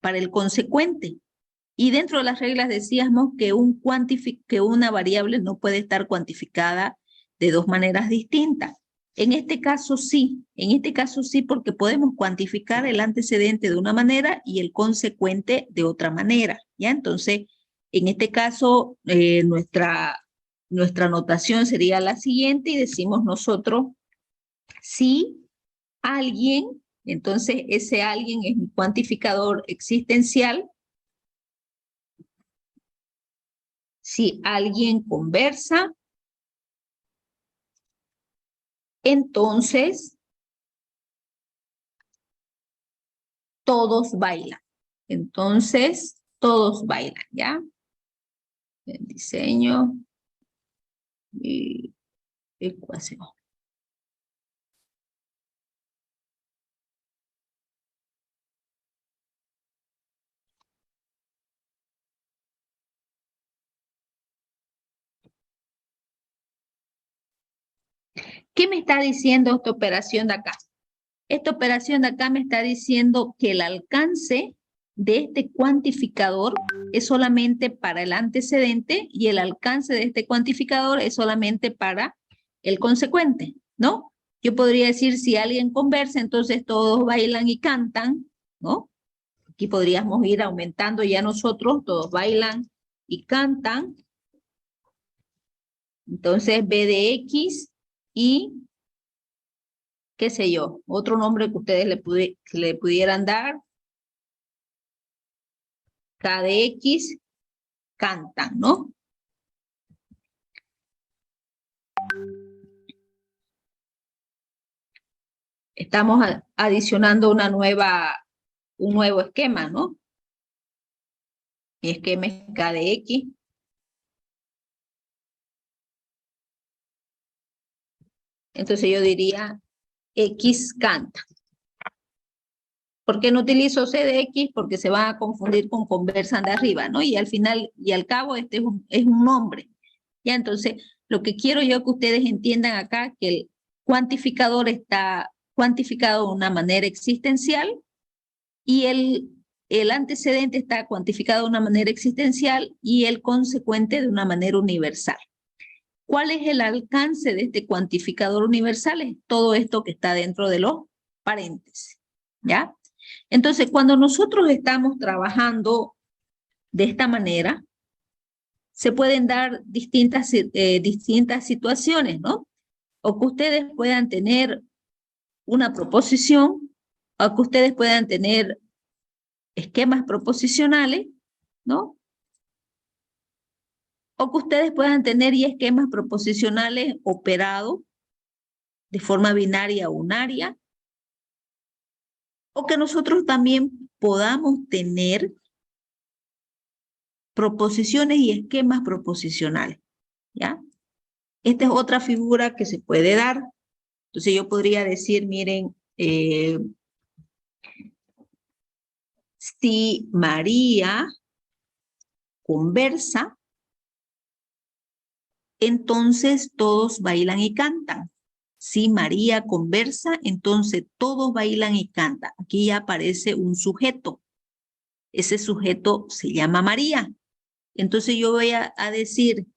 el consecuente. Y dentro de las reglas decíamos que una variable no puede estar cuantificada de dos maneras distintas. En este caso sí, porque podemos cuantificar el antecedente de una manera y el consecuente de otra manera, ¿ya? Entonces, en este caso, nuestra notación sería la siguiente y decimos nosotros, si alguien, entonces ese alguien es mi cuantificador existencial. Si alguien conversa, entonces todos bailan. Entonces, todos bailan, ¿ya? El diseño y ecuación. ¿Qué me está diciendo esta operación de acá? Esta operación de acá me está diciendo que el alcance de este cuantificador es solamente para el antecedente y el alcance de este cuantificador es solamente para el consecuente, ¿no? Yo podría decir, si alguien conversa, entonces todos bailan y cantan, ¿no? Aquí podríamos ir aumentando ya nosotros, todos bailan y cantan. Entonces, B de X y qué sé yo, otro nombre que ustedes le pudieran dar, K de X, cantan, ¿no? Estamos adicionando un nuevo esquema, ¿no? Mi esquema es K de X. Entonces yo diría X canta. ¿Por qué no utilizo C de X? Porque se van a confundir con conversan de arriba, ¿no? Y al final y al cabo este es un nombre. Ya, entonces lo que quiero yo que ustedes entiendan acá, que el cuantificador está cuantificado de una manera existencial y el antecedente está cuantificado de una manera existencial y el consecuente de una manera universal. ¿Cuál es el alcance de este cuantificador universal? Es todo esto que está dentro de los paréntesis, ¿ya? Entonces, cuando nosotros estamos trabajando de esta manera, se pueden dar distintas situaciones, ¿no? O que ustedes puedan tener una proposición, o que ustedes puedan tener esquemas proposicionales, ¿no? O que ustedes puedan tener ya esquemas proposicionales operados de forma binaria o unaria, o que nosotros también podamos tener proposiciones y esquemas proposicionales, ¿ya? Esta es otra figura que se puede dar. Entonces yo podría decir, miren, si María conversa, entonces todos bailan y cantan. Si María conversa, entonces todos bailan y cantan. Aquí ya aparece un sujeto. Ese sujeto se llama María. Entonces yo voy a decir,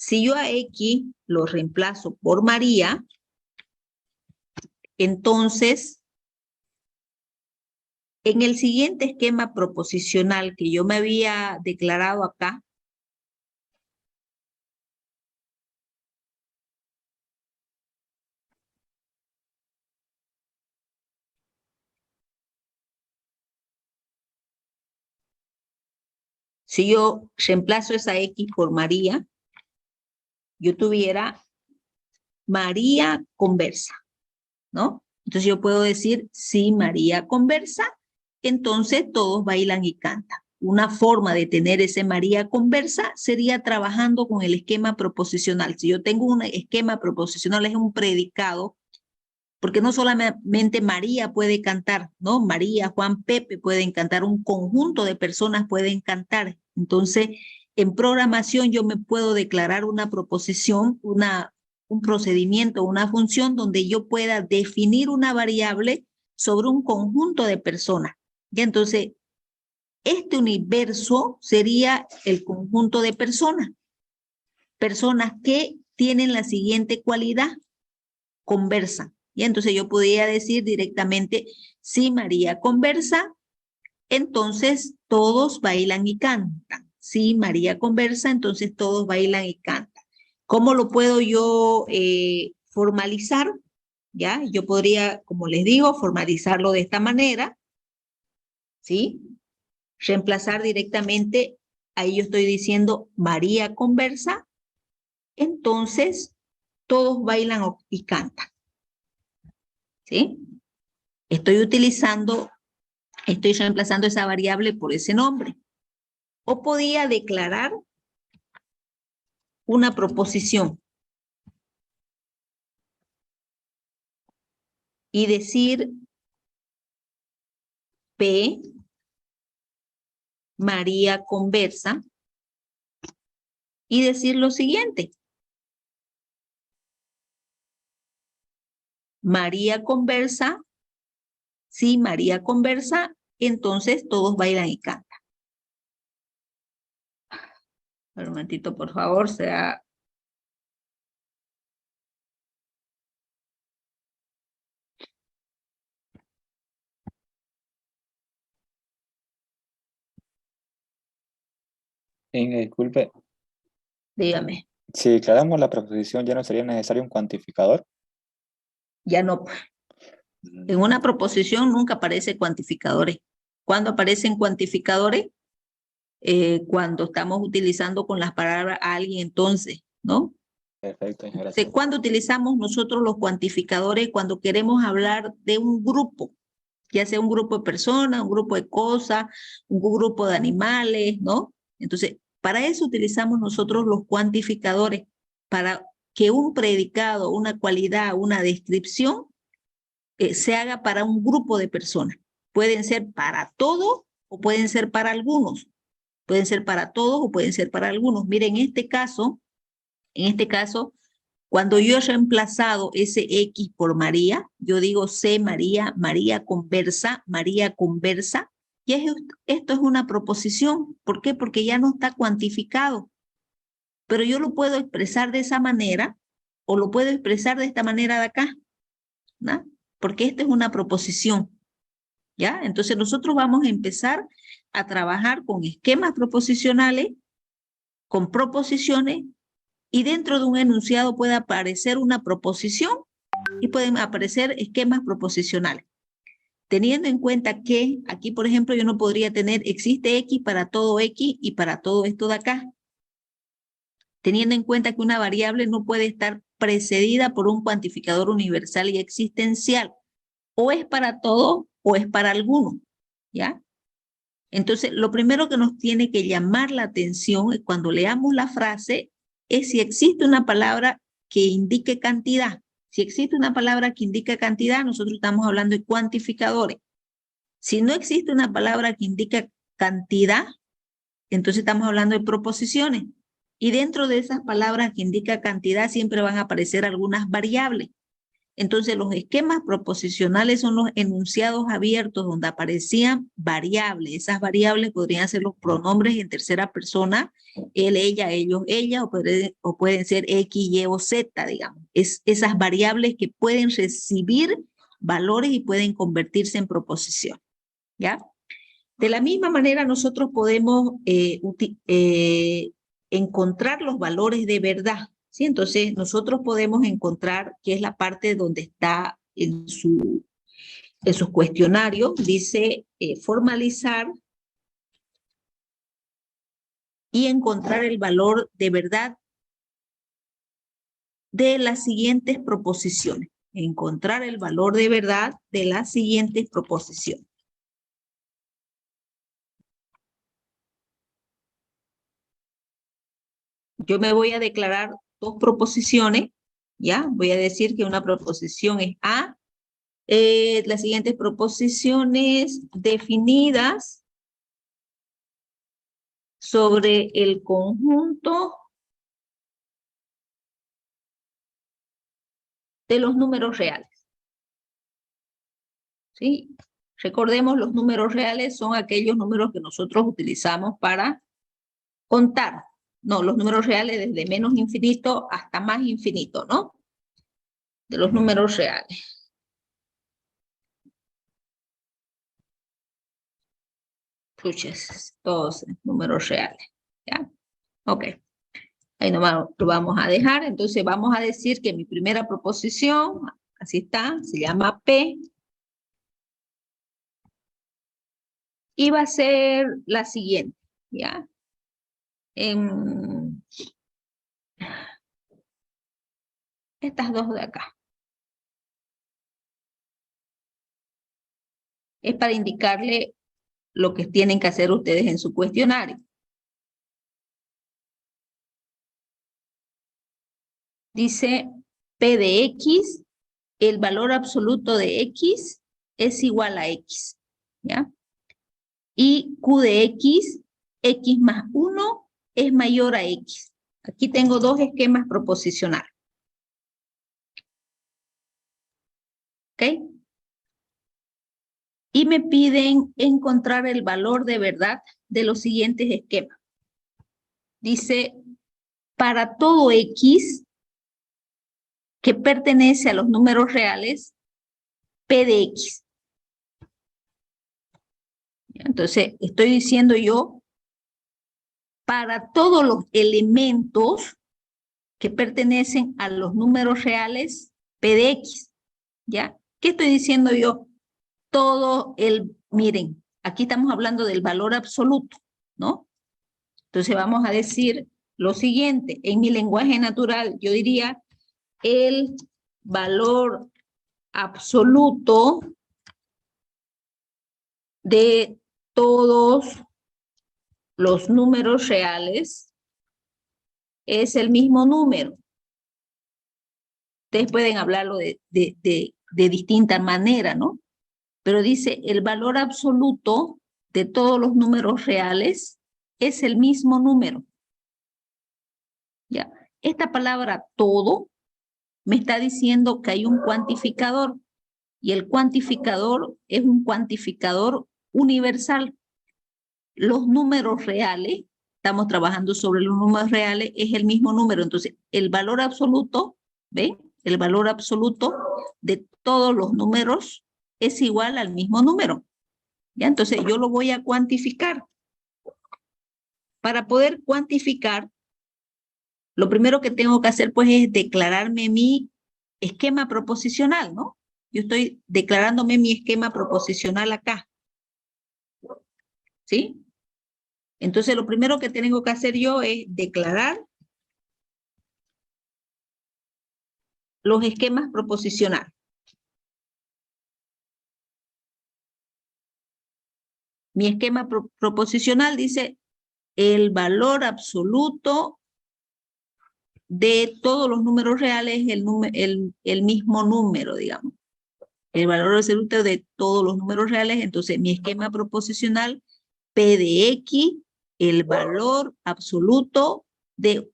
Si yo a X lo reemplazo por María, entonces, en el siguiente esquema proposicional que yo me había declarado acá, si yo reemplazo esa X por María, yo tuviera María conversa, ¿no? Entonces yo puedo decir, si María conversa, entonces todos bailan y cantan. Una forma de tener ese María conversa sería trabajando con el esquema proposicional. Si yo tengo un esquema proposicional, es un predicado, porque no solamente María puede cantar, ¿no? María, Juan, Pepe pueden cantar, un conjunto de personas pueden cantar. Entonces, en programación yo me puedo declarar una proposición, un procedimiento, una función donde yo pueda definir una variable sobre un conjunto de personas. Y entonces, este universo sería el conjunto de personas. Personas que tienen la siguiente cualidad, conversan. Y entonces yo podría decir directamente, si María conversa, entonces todos bailan y cantan. Si María conversa, entonces todos bailan y cantan. ¿Cómo lo puedo yo formalizar? ¿Ya? Yo podría, como les digo, formalizarlo de esta manera, ¿sí? Reemplazar directamente, ahí yo estoy diciendo María conversa, entonces todos bailan y cantan, ¿sí? Estoy reemplazando esa variable por ese nombre. O podía declarar una proposición y decir P, María conversa, y decir lo siguiente. María conversa, si María conversa, entonces todos bailan y cantan. Un momentito, por favor, sea... Inge, disculpe, Dígame, si declaramos la proposición, ¿ya no sería necesario un cuantificador? ya no. En una proposición nunca aparecen cuantificadores. ¿Cuándo aparecen cuantificadores? Cuando estamos utilizando con las palabras a alguien entonces, ¿no? Perfecto, Inge, gracias. ¿Cuándo utilizamos nosotros los cuantificadores? Cuando queremos hablar de un grupo, ya sea un grupo de personas, un grupo de cosas, un grupo de animales, ¿no? Entonces, para eso utilizamos nosotros los cuantificadores, para que un predicado, una cualidad, una descripción se haga para un grupo de personas. Pueden ser para todos o pueden ser para algunos. Pueden ser para todos o pueden ser para algunos. Miren, en este caso, cuando yo he reemplazado ese X por María, yo digo sé María, María conversa, y esto es una proposición. ¿Por qué? Porque ya no está cuantificado. Pero yo lo puedo expresar de esa manera o lo puedo expresar de esta manera de acá, ¿no? Porque esta es una proposición, ¿ya? Entonces nosotros vamos a empezar a trabajar con esquemas proposicionales, con proposiciones, y dentro de un enunciado puede aparecer una proposición y pueden aparecer esquemas proposicionales. Teniendo en cuenta que aquí, por ejemplo, yo no podría tener existe X para todo X y para todo esto de acá. Teniendo en cuenta que una variable no puede estar precedida por un cuantificador universal y existencial. O es para todo o es para alguno, ¿ya? Entonces, lo primero que nos tiene que llamar la atención cuando leamos la frase es si existe una palabra que indique cantidad. Si existe una palabra que indica cantidad, nosotros estamos hablando de cuantificadores. Si no existe una palabra que indica cantidad, entonces estamos hablando de proposiciones. Y dentro de esas palabras que indica cantidad siempre van a aparecer algunas variables. Entonces, los esquemas proposicionales son los enunciados abiertos donde aparecían variables. Esas variables podrían ser los pronombres en tercera persona, él, ella, ellos, ella, o pueden ser X, Y o Z, digamos. Esas variables que pueden recibir valores y pueden convertirse en proposición, ¿ya? De la misma manera, nosotros podemos encontrar los valores de verdad, ¿sí? Entonces, nosotros podemos encontrar, que es la parte donde está en sus cuestionarios, dice formalizar y encontrar el valor de verdad de las siguientes proposiciones. Encontrar el valor de verdad de las siguientes proposiciones. Yo me voy a declarar dos proposiciones, ¿ya? Voy a decir que una proposición es A. Las siguientes proposiciones definidas sobre el conjunto de los números reales. ¿Sí? Recordemos, los números reales son aquellos números que nosotros utilizamos para contar. No, los números reales desde menos infinito hasta más infinito, ¿no? De los números reales. Puches, todos números reales, ¿ya? Ok. Ahí nomás lo vamos a dejar. Entonces vamos a decir que mi primera proposición, así está, se llama P. Y va a ser la siguiente, ¿ya? Estas dos de acá. Es para indicarle lo que tienen que hacer ustedes en su cuestionario. Dice P de X, el valor absoluto de X es igual a X, ¿ya? Y Q de X, X más 1 es mayor a X. Aquí tengo dos esquemas proposicionales. ¿Ok? Y me piden encontrar el valor de verdad de los siguientes esquemas. Dice, para todo X que pertenece a los números reales, P de X. Entonces, estoy diciendo yo, para todos los elementos que pertenecen a los números reales, P de X. ¿Ya? ¿Qué estoy diciendo yo? Miren, aquí estamos hablando del valor absoluto, ¿no? Entonces vamos a decir lo siguiente, en mi lenguaje natural yo diría el valor absoluto de todos los números reales es el mismo número. Ustedes pueden hablarlo de distinta manera, ¿no? Pero dice el valor absoluto de todos los números reales es el mismo número. ¿Ya? Esta palabra todo me está diciendo que hay un cuantificador y el cuantificador es un cuantificador universal. Los números reales, estamos trabajando sobre los números reales, es el mismo número. Entonces, el valor absoluto, ¿ven? El valor absoluto de todos los números es igual al mismo número. ¿Ya? Entonces, yo lo voy a cuantificar. Para poder cuantificar, lo primero que tengo que hacer, pues, es declararme mi esquema proposicional, ¿no? Yo estoy declarándome mi esquema proposicional acá. ¿Sí? Entonces, lo primero que tengo que hacer yo es declarar los esquemas proposicionales. Mi esquema proposicional dice el valor absoluto de todos los números reales es el mismo número, digamos. El valor absoluto de todos los números reales, entonces mi esquema proposicional P de X, el valor absoluto de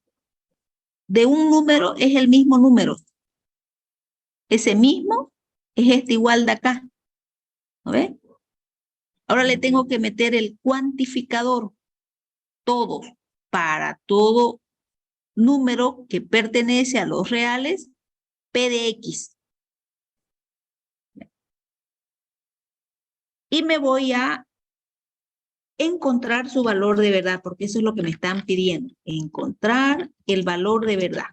un número es el mismo número. Ese mismo es este igual de acá. ¿No ve? Ahora le tengo que meter el cuantificador. Todos, para todo número que pertenece a los reales, P de X. Y me voy a encontrar su valor de verdad, porque eso es lo que me están pidiendo. Encontrar el valor de verdad.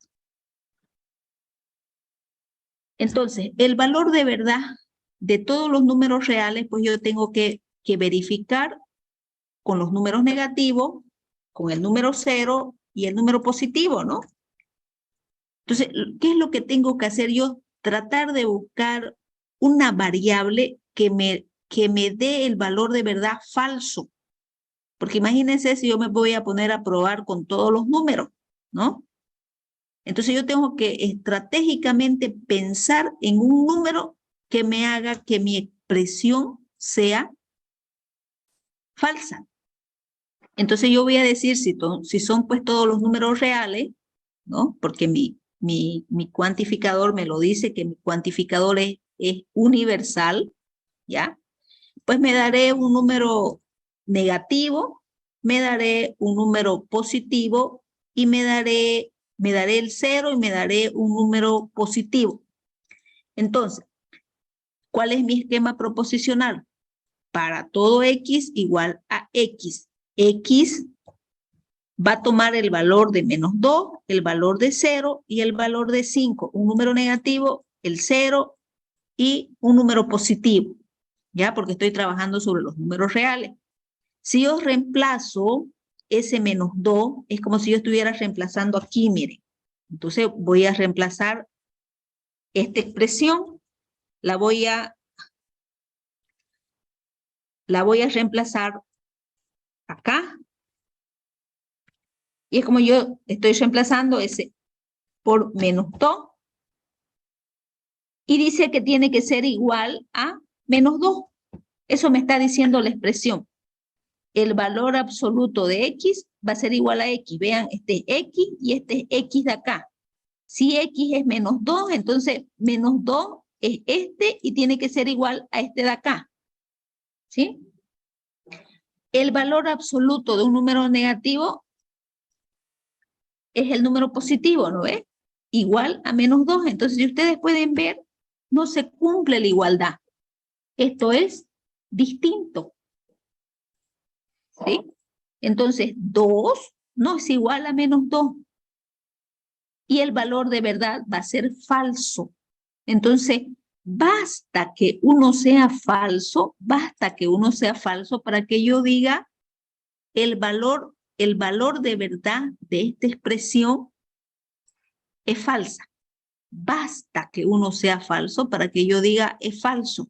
Entonces, el valor de verdad de todos los números reales, pues yo tengo que verificar con los números negativos, con el número 0 y el número positivo, ¿no? Entonces, ¿qué es lo que tengo que hacer yo? Tratar de buscar una variable que me dé el valor de verdad falso. Porque imagínense si yo me voy a poner a probar con todos los números, ¿no? Entonces yo tengo que estratégicamente pensar en un número que me haga que mi expresión sea falsa. Entonces yo voy a decir si son pues todos los números reales, ¿no? Porque mi cuantificador me lo dice, que mi cuantificador es universal, ¿ya? Pues me daré un número negativo, me daré un número positivo y me daré el 0 y me daré un número positivo. Entonces, ¿cuál es mi esquema proposicional? Para todo X igual a X. X va a tomar el valor de -2, el valor de 0 y el valor de 5. Un número negativo, el 0 y un número positivo, ¿ya? Porque estoy trabajando sobre los números reales. Si yo reemplazo ese -2, es como si yo estuviera reemplazando aquí, miren. Entonces voy a reemplazar esta expresión, la voy a reemplazar acá. Y es como yo estoy reemplazando ese por -2. Y dice que tiene que ser igual a -2. Eso me está diciendo la expresión. El valor absoluto de X va a ser igual a X. Vean, este es X y este es X de acá. Si X es -2, entonces -2 es este y tiene que ser igual a este de acá. ¿Sí? El valor absoluto de un número negativo es el número positivo, ¿no ves? Igual a -2. Entonces, si ustedes pueden ver, no se cumple la igualdad. Esto es distinto. ¿Sí? Entonces, 2 no es igual a -2. Y el valor de verdad va a ser falso. Entonces, basta que uno sea falso para que yo diga el valor de verdad de esta expresión es falsa. Basta que uno sea falso para que yo diga es falso.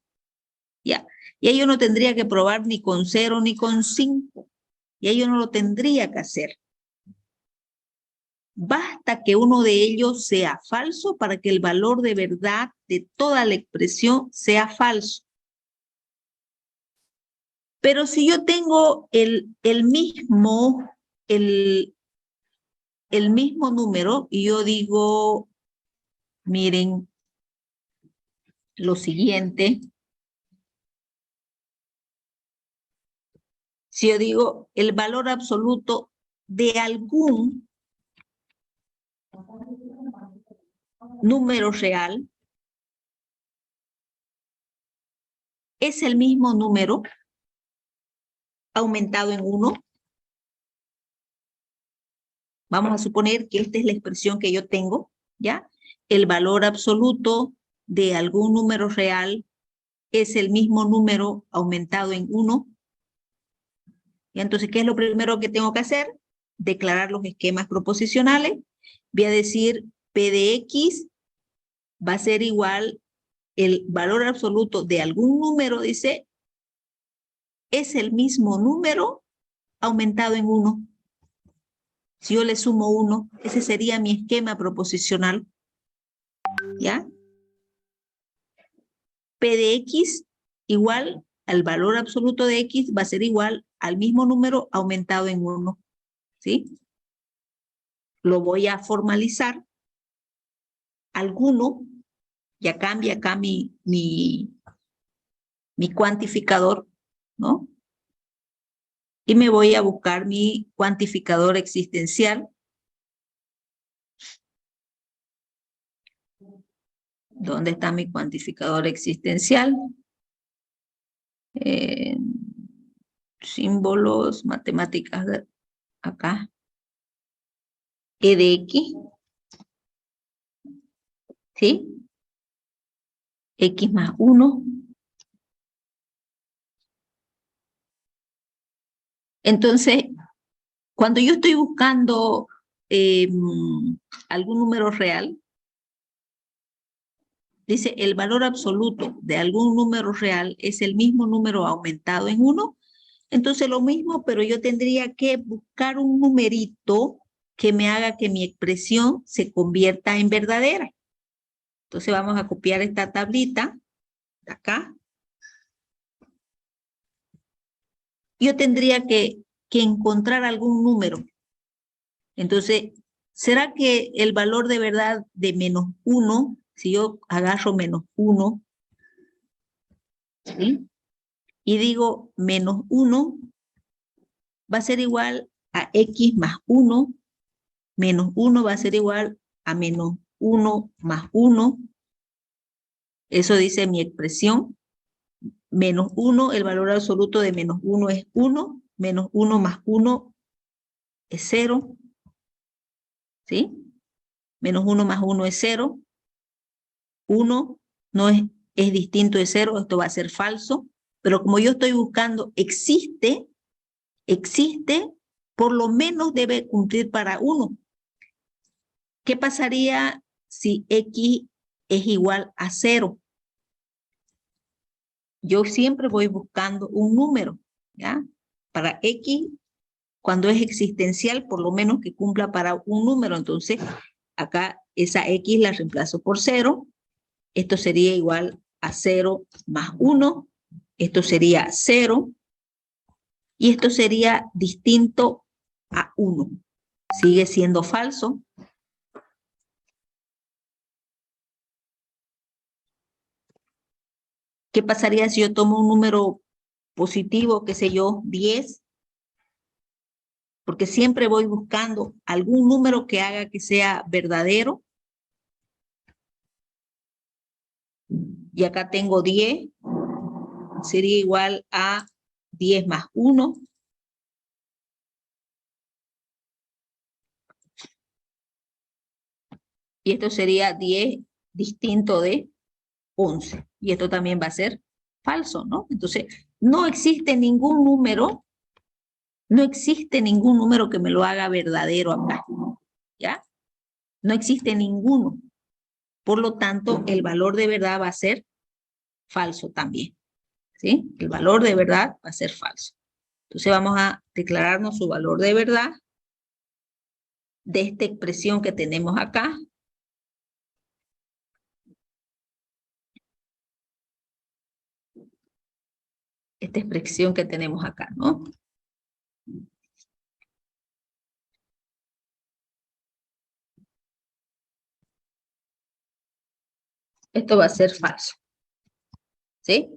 Ya. Y ahí yo no tendría que probar ni con 0 ni con 5. Y ahí yo no lo tendría que hacer. Basta que uno de ellos sea falso para que el valor de verdad de toda la expresión sea falso. Pero si yo tengo el mismo número y yo digo, miren lo siguiente. Si yo digo el valor absoluto de algún número real es el mismo número aumentado en 1. Vamos a suponer que esta es la expresión que yo tengo, ¿ya? El valor absoluto de algún número real es el mismo número aumentado en 1. Y entonces, ¿qué es lo primero que tengo que hacer? Declarar los esquemas proposicionales. Voy a decir P de X va a ser igual el valor absoluto de algún número, dice, es el mismo número aumentado en 1. Si yo le sumo 1, ese sería mi esquema proposicional. ¿Ya? P de X igual al valor absoluto de X va a ser igual al mismo número aumentado en 1. ¿Sí? Lo voy a formalizar. Alguno Ya cambia acá mi cuantificador, ¿no? Y me voy a buscar mi cuantificador existencial. ¿Dónde está mi cuantificador existencial? Símbolos, matemáticas, acá. E de X, ¿sí? X más 1. Entonces, cuando yo estoy buscando algún número real, dice el valor absoluto de algún número real es el mismo número aumentado en 1. Entonces lo mismo, pero yo tendría que buscar un numerito que me haga que mi expresión se convierta en verdadera. Entonces vamos a copiar esta tablita de acá. Yo tendría que encontrar algún número. Entonces, ¿será que el valor de verdad de -1, si yo agarro -1, ¿sí? Y digo -1, va a ser igual a X más 1, -1 va a ser igual a -1 más 1. Eso dice mi expresión. -1, el valor absoluto de -1 es 1, -1 más 1 es 0, ¿sí? -1 más 1 es 0. 1 no es distinto de 0, esto va a ser falso, pero como yo estoy buscando existe, por lo menos debe cumplir para 1. ¿Qué pasaría si X es igual a 0? Yo siempre voy buscando un número, ¿ya? Para X, cuando es existencial, por lo menos que cumpla para un número. Entonces, acá esa X la reemplazo por 0. Esto sería igual a 0 más 1. Esto sería 0. Y esto sería distinto a 1. Sigue siendo falso. ¿Qué pasaría si yo tomo un número positivo, qué sé yo, 10? Porque siempre voy buscando algún número que haga que sea verdadero. Y acá tengo 10. Sería igual a 10 más 1. Y esto sería 10 distinto de 11. Y esto también va a ser falso, ¿no? Entonces, no existe ningún número que me lo haga verdadero acá, ¿ya? No existe ninguno. Por lo tanto, el valor de verdad va a ser falso también, ¿sí? El valor de verdad va a ser falso. Entonces vamos a declararnos su valor de verdad de esta expresión que tenemos acá. Esta expresión que tenemos acá, ¿no? Esto va a ser falso, ¿sí?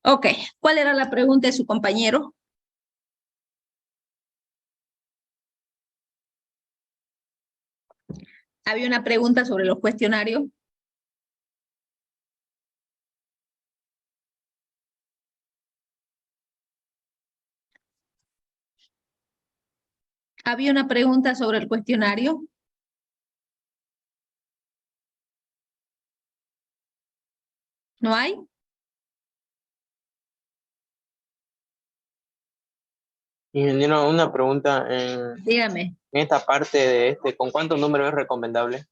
Ok, ¿cuál era la pregunta de su compañero? Había una pregunta sobre los cuestionarios. Había una pregunta sobre el cuestionario. ¿No hay? Ingeniero, una pregunta Dígame. en esta parte de ¿con cuántos números es recomendable?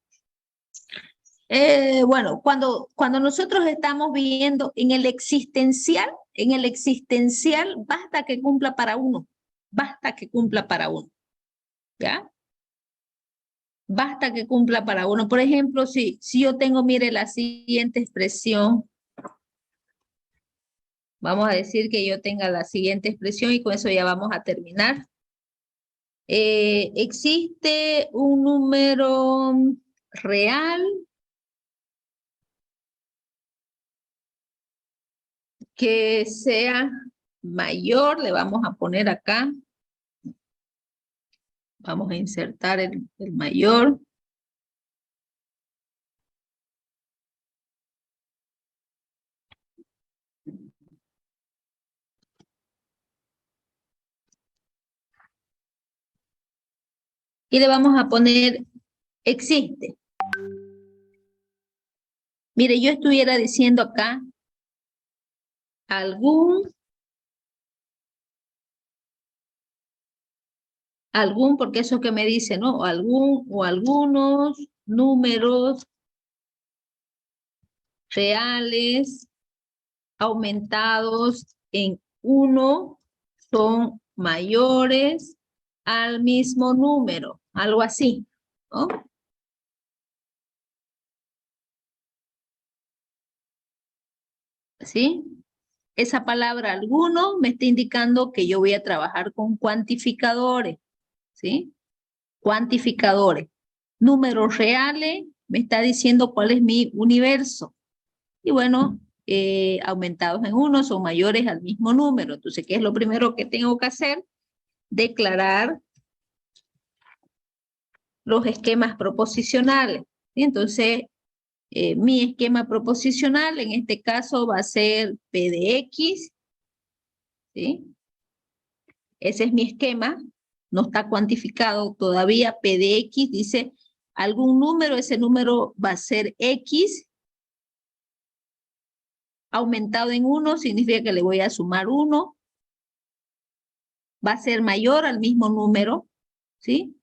Bueno, cuando nosotros estamos viendo en el existencial, basta que cumpla para 1. Basta que cumpla para 1. ¿Ya? Basta que cumpla para 1. Por ejemplo, si yo tengo, mire, la siguiente expresión, vamos a decir que yo tenga la siguiente expresión y con eso ya vamos a terminar. Existe un número real que sea mayor, le vamos a poner acá. Vamos a insertar el mayor. Y le vamos a poner existe. Mire, yo estuviera diciendo acá algún, porque eso que me dice, ¿no? Algún o algunos números reales aumentados en 1 son mayores al mismo número, algo así, ¿no? ¿Sí? Esa palabra alguno me está indicando que yo voy a trabajar con cuantificadores, ¿sí? Cuantificadores. Números reales me está diciendo cuál es mi universo. Y bueno, aumentados en 1 son mayores al mismo número. Entonces, ¿qué es lo primero que tengo que hacer? Declarar los esquemas proposicionales. ¿Sí? Entonces, mi esquema proposicional en este caso va a ser P de X. ¿Sí? Ese es mi esquema. No está cuantificado todavía. P de X dice algún número, ese número va a ser X. Aumentado en 1 significa que le voy a sumar 1. Va a ser mayor al mismo número, ¿sí?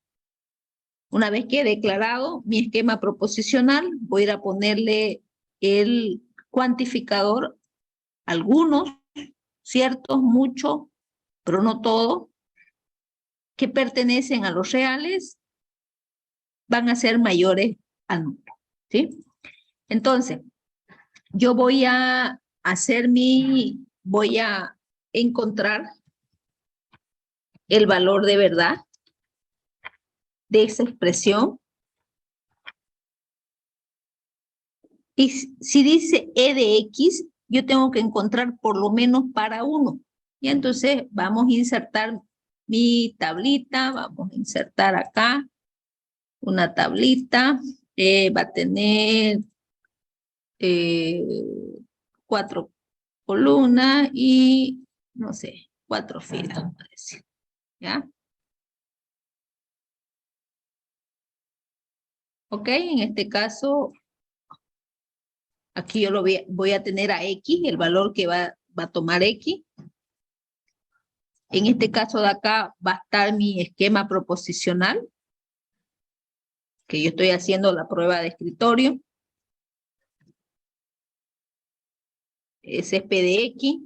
Una vez que he declarado mi esquema proposicional, voy a ir a ponerle el cuantificador, algunos, ciertos, muchos, pero no todos, que pertenecen a los reales, van a ser mayores al número, ¿sí? Entonces, yo voy a voy a encontrar el valor de verdad de esa expresión. Y si dice E de X, yo tengo que encontrar por lo menos para 1. Y entonces vamos a insertar mi tablita, vamos a insertar acá una tablita, va a tener 4 columnas y, no sé, 4 filas, vamos a decir, ¿ya? Ok, en este caso, aquí yo lo voy a tener a X, el valor que va a tomar X. En este caso de acá va a estar mi esquema proposicional, que yo estoy haciendo la prueba de escritorio. Ese es P de X.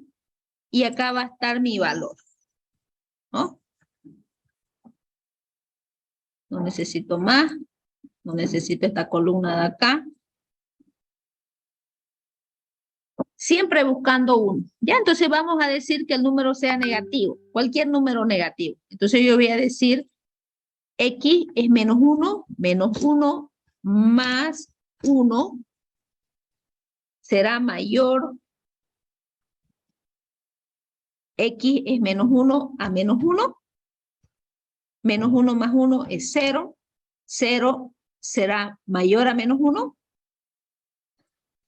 Y acá va a estar mi valor, ¿no? No necesito más, no necesito esta columna de acá. Siempre buscando 1. Ya, entonces vamos a decir que el número sea negativo, cualquier número negativo. Entonces yo voy a decir X es menos 1 más 1 será mayor. X es menos 1 a menos 1. Menos 1 más 1 es 0. 0 será mayor a menos 1.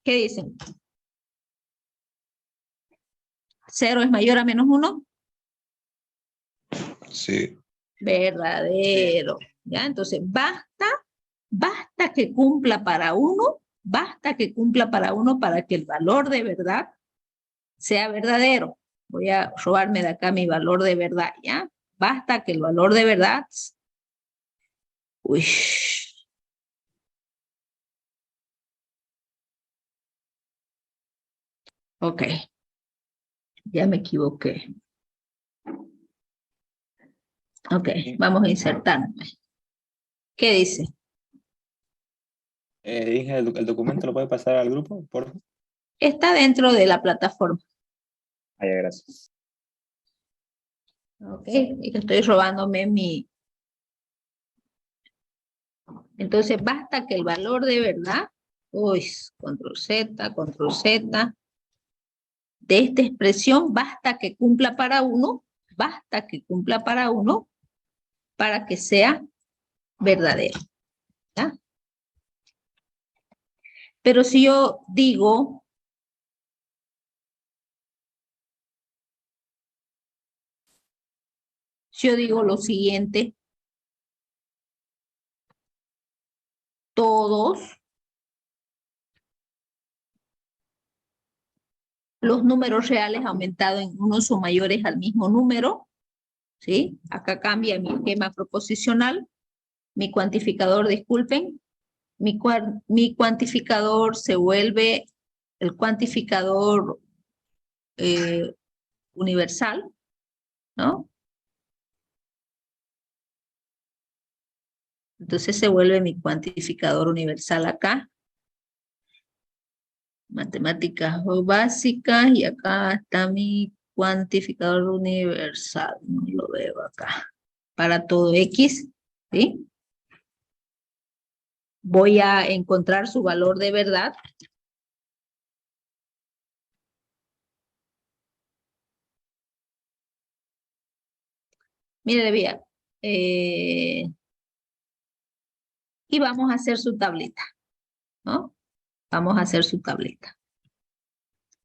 ¿Qué dicen? 0 es mayor a menos 1. Sí. Verdadero. ¿Ya? Entonces, basta que cumpla para 1, basta que cumpla para 1 para que el valor de verdad sea verdadero. Voy a robarme de acá mi valor de verdad, ¿ya? Basta que el valor de verdad... Uy. Ok. Ya me equivoqué. Ok, vamos a insertar. ¿Qué dice? Dije, el documento lo puede pasar al grupo, por favor. Está dentro de la plataforma. Ah, ya, gracias. Ok, y estoy robándome mi... Entonces basta que el valor de verdad... Uy, control Z, de esta expresión basta que cumpla para 1, para que sea verdadero. ¿Ya? Pero si yo digo lo siguiente, todos los números reales aumentados en unos o mayores al mismo número, ¿sí? Acá cambia mi esquema proposicional, mi cuantificador, disculpen, mi cuantificador se vuelve el cuantificador universal, ¿no? Entonces se vuelve mi cuantificador universal acá. Matemáticas básicas y acá está mi cuantificador universal. No lo veo acá. Para todo X, ¿sí? Voy a encontrar su valor de verdad. Mire, bien. Y vamos a hacer su tableta, ¿no? Vamos a hacer su tableta.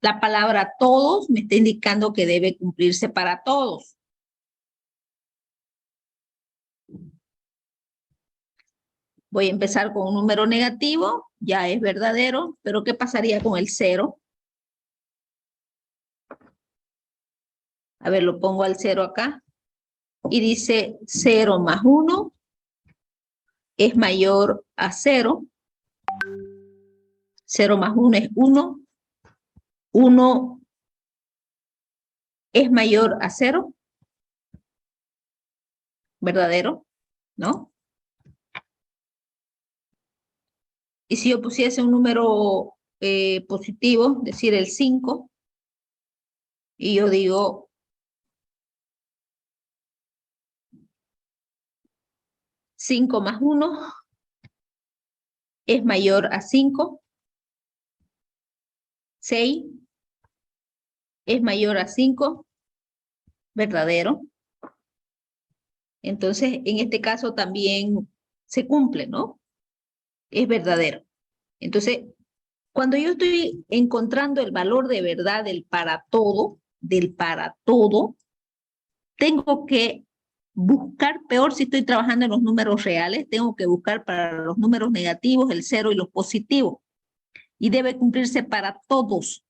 La palabra todos me está indicando que debe cumplirse para todos. Voy a empezar con un número negativo, ya es verdadero, pero ¿qué pasaría con el 0? A ver, lo pongo al 0 acá. Y dice 0 más 1 es mayor a 0. 0 más 1 es 1. 1 es mayor a 0. ¿Verdadero? ¿No? Y si yo pusiese un número positivo, es decir, el 5, y yo digo 5 más 1 es mayor a 5. 6 es mayor a 5. ¿Verdadero? Entonces, en este caso también se cumple, ¿no? Es verdadero. Entonces, cuando yo estoy encontrando el valor de verdad del para todo, tengo que buscar, peor si estoy trabajando en los números reales, tengo que buscar para los números negativos, el 0 y los positivos. Y debe cumplirse para todos.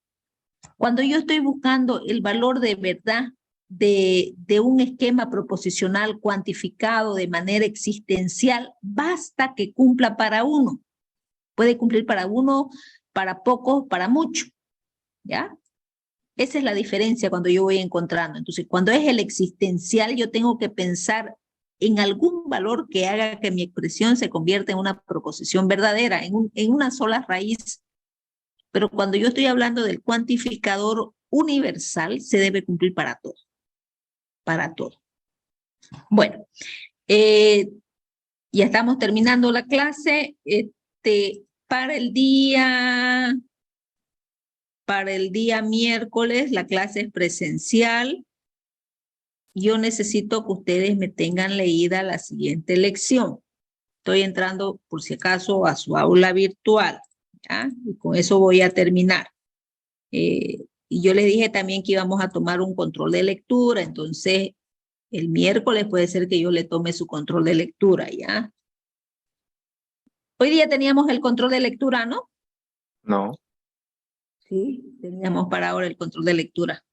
Cuando yo estoy buscando el valor de verdad de un esquema proposicional cuantificado de manera existencial, basta que cumpla para 1. Puede cumplir para 1, para pocos, para mucho, ¿ya? Esa es la diferencia cuando yo voy encontrando. Entonces, cuando es el existencial, yo tengo que pensar en algún valor que haga que mi expresión se convierta en una proposición verdadera, en una sola raíz. Pero cuando yo estoy hablando del cuantificador universal, se debe cumplir para todo. Para todo. Bueno, ya estamos terminando la clase. Para el día miércoles, la clase es presencial. Yo necesito que ustedes me tengan leída la siguiente lección. Estoy entrando, por si acaso, a su aula virtual, ¿ya? Y con eso voy a terminar. Y yo les dije también que íbamos a tomar un control de lectura, entonces el miércoles puede ser que yo le tome su control de lectura, ¿ya? Hoy día teníamos el control de lectura, ¿no? No. Sí, teníamos para ahora el control de lectura.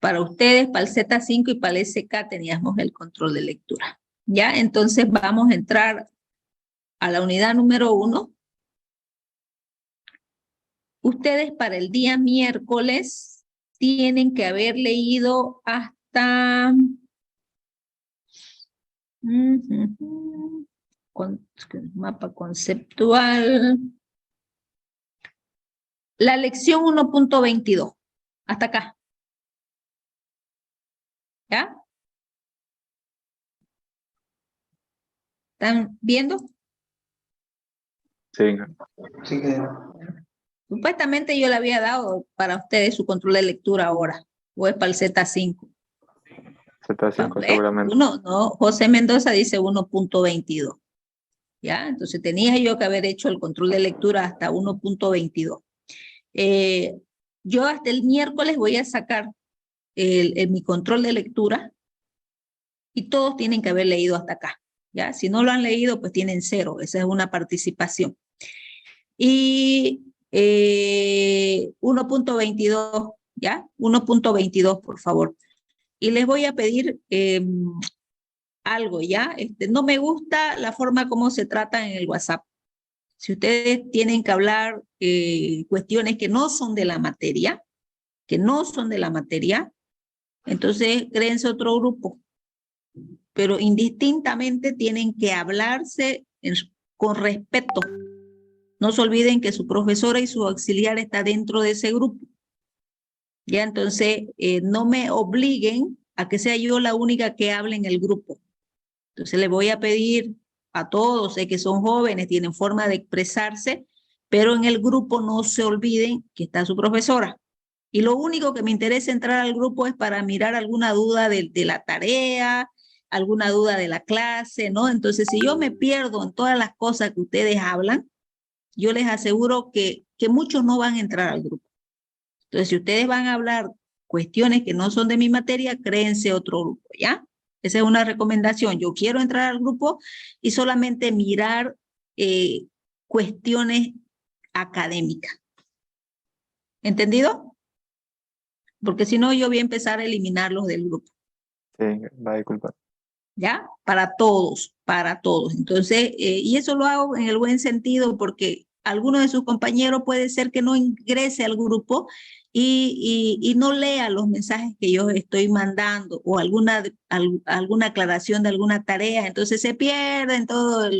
Para ustedes, para el Z5 y para el SK teníamos el control de lectura. ¿Ya? Entonces vamos a entrar a la unidad número 1. Ustedes para el día miércoles tienen que haber leído hasta mapa conceptual. La lección 1.22. Hasta acá. ¿Ya? ¿Están viendo? Sí. Sí, que Supuestamente yo le había dado para ustedes su control de lectura ahora, o es para el Z5. Z5 seguramente. No, José Mendoza dice 1.22. ¿Ya? Entonces tenía yo que haber hecho el control de lectura hasta 1.22. Yo hasta el miércoles voy a sacar mi control de lectura y todos tienen que haber leído hasta acá. ¿Ya? Si no lo han leído, pues tienen 0. Esa es una participación. Y 1.22, ¿ya? 1.22, por favor. Y les voy a pedir algo, ¿ya? No me gusta la forma como se trata en el WhatsApp. Si ustedes tienen que hablar cuestiones que no son de la materia, entonces créense otro grupo. Pero indistintamente tienen que hablarse con respeto. No se olviden que su profesora y su auxiliar está dentro de ese grupo. Ya, entonces, no me obliguen a que sea yo la única que hable en el grupo. Entonces, les voy a pedir a todos, sé que son jóvenes, tienen forma de expresarse, pero en el grupo no se olviden que está su profesora. Y lo único que me interesa entrar al grupo es para mirar alguna duda de la tarea, alguna duda de la clase, ¿no? Entonces, si yo me pierdo en todas las cosas que ustedes hablan, yo les aseguro que muchos no van a entrar al grupo. Entonces, si ustedes van a hablar cuestiones que no son de mi materia, créense otro grupo, ¿ya? Esa es una recomendación. Yo quiero entrar al grupo y solamente mirar cuestiones académicas. ¿Entendido? Porque si no, yo voy a empezar a eliminarlos del grupo. Sí, va a disculpar. ¿Ya? Para todos, para todos. Entonces, y eso lo hago en el buen sentido porque alguno de sus compañeros puede ser que no ingrese al grupo y no lea los mensajes que yo estoy mandando o alguna aclaración de alguna tarea. Entonces se pierden todas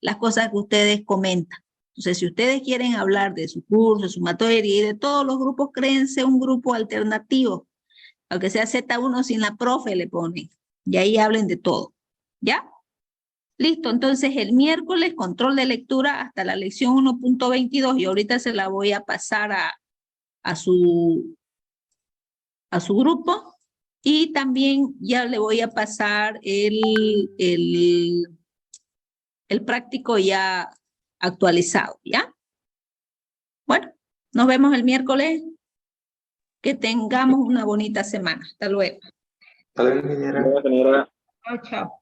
las cosas que ustedes comentan. Entonces, si ustedes quieren hablar de su curso, de su materia y de todos los grupos, créense un grupo alternativo. Aunque sea Z1 sin la profe le ponen. Y ahí hablen de todo. ¿Ya? Listo, entonces el miércoles control de lectura hasta la lección 1.22 y ahorita se la voy a pasar a su grupo y también ya le voy a pasar el práctico ya actualizado, ¿ya? Bueno, nos vemos el miércoles. Que tengamos una bonita semana. Hasta luego. Hasta luego, ingeniera. Chao, chao.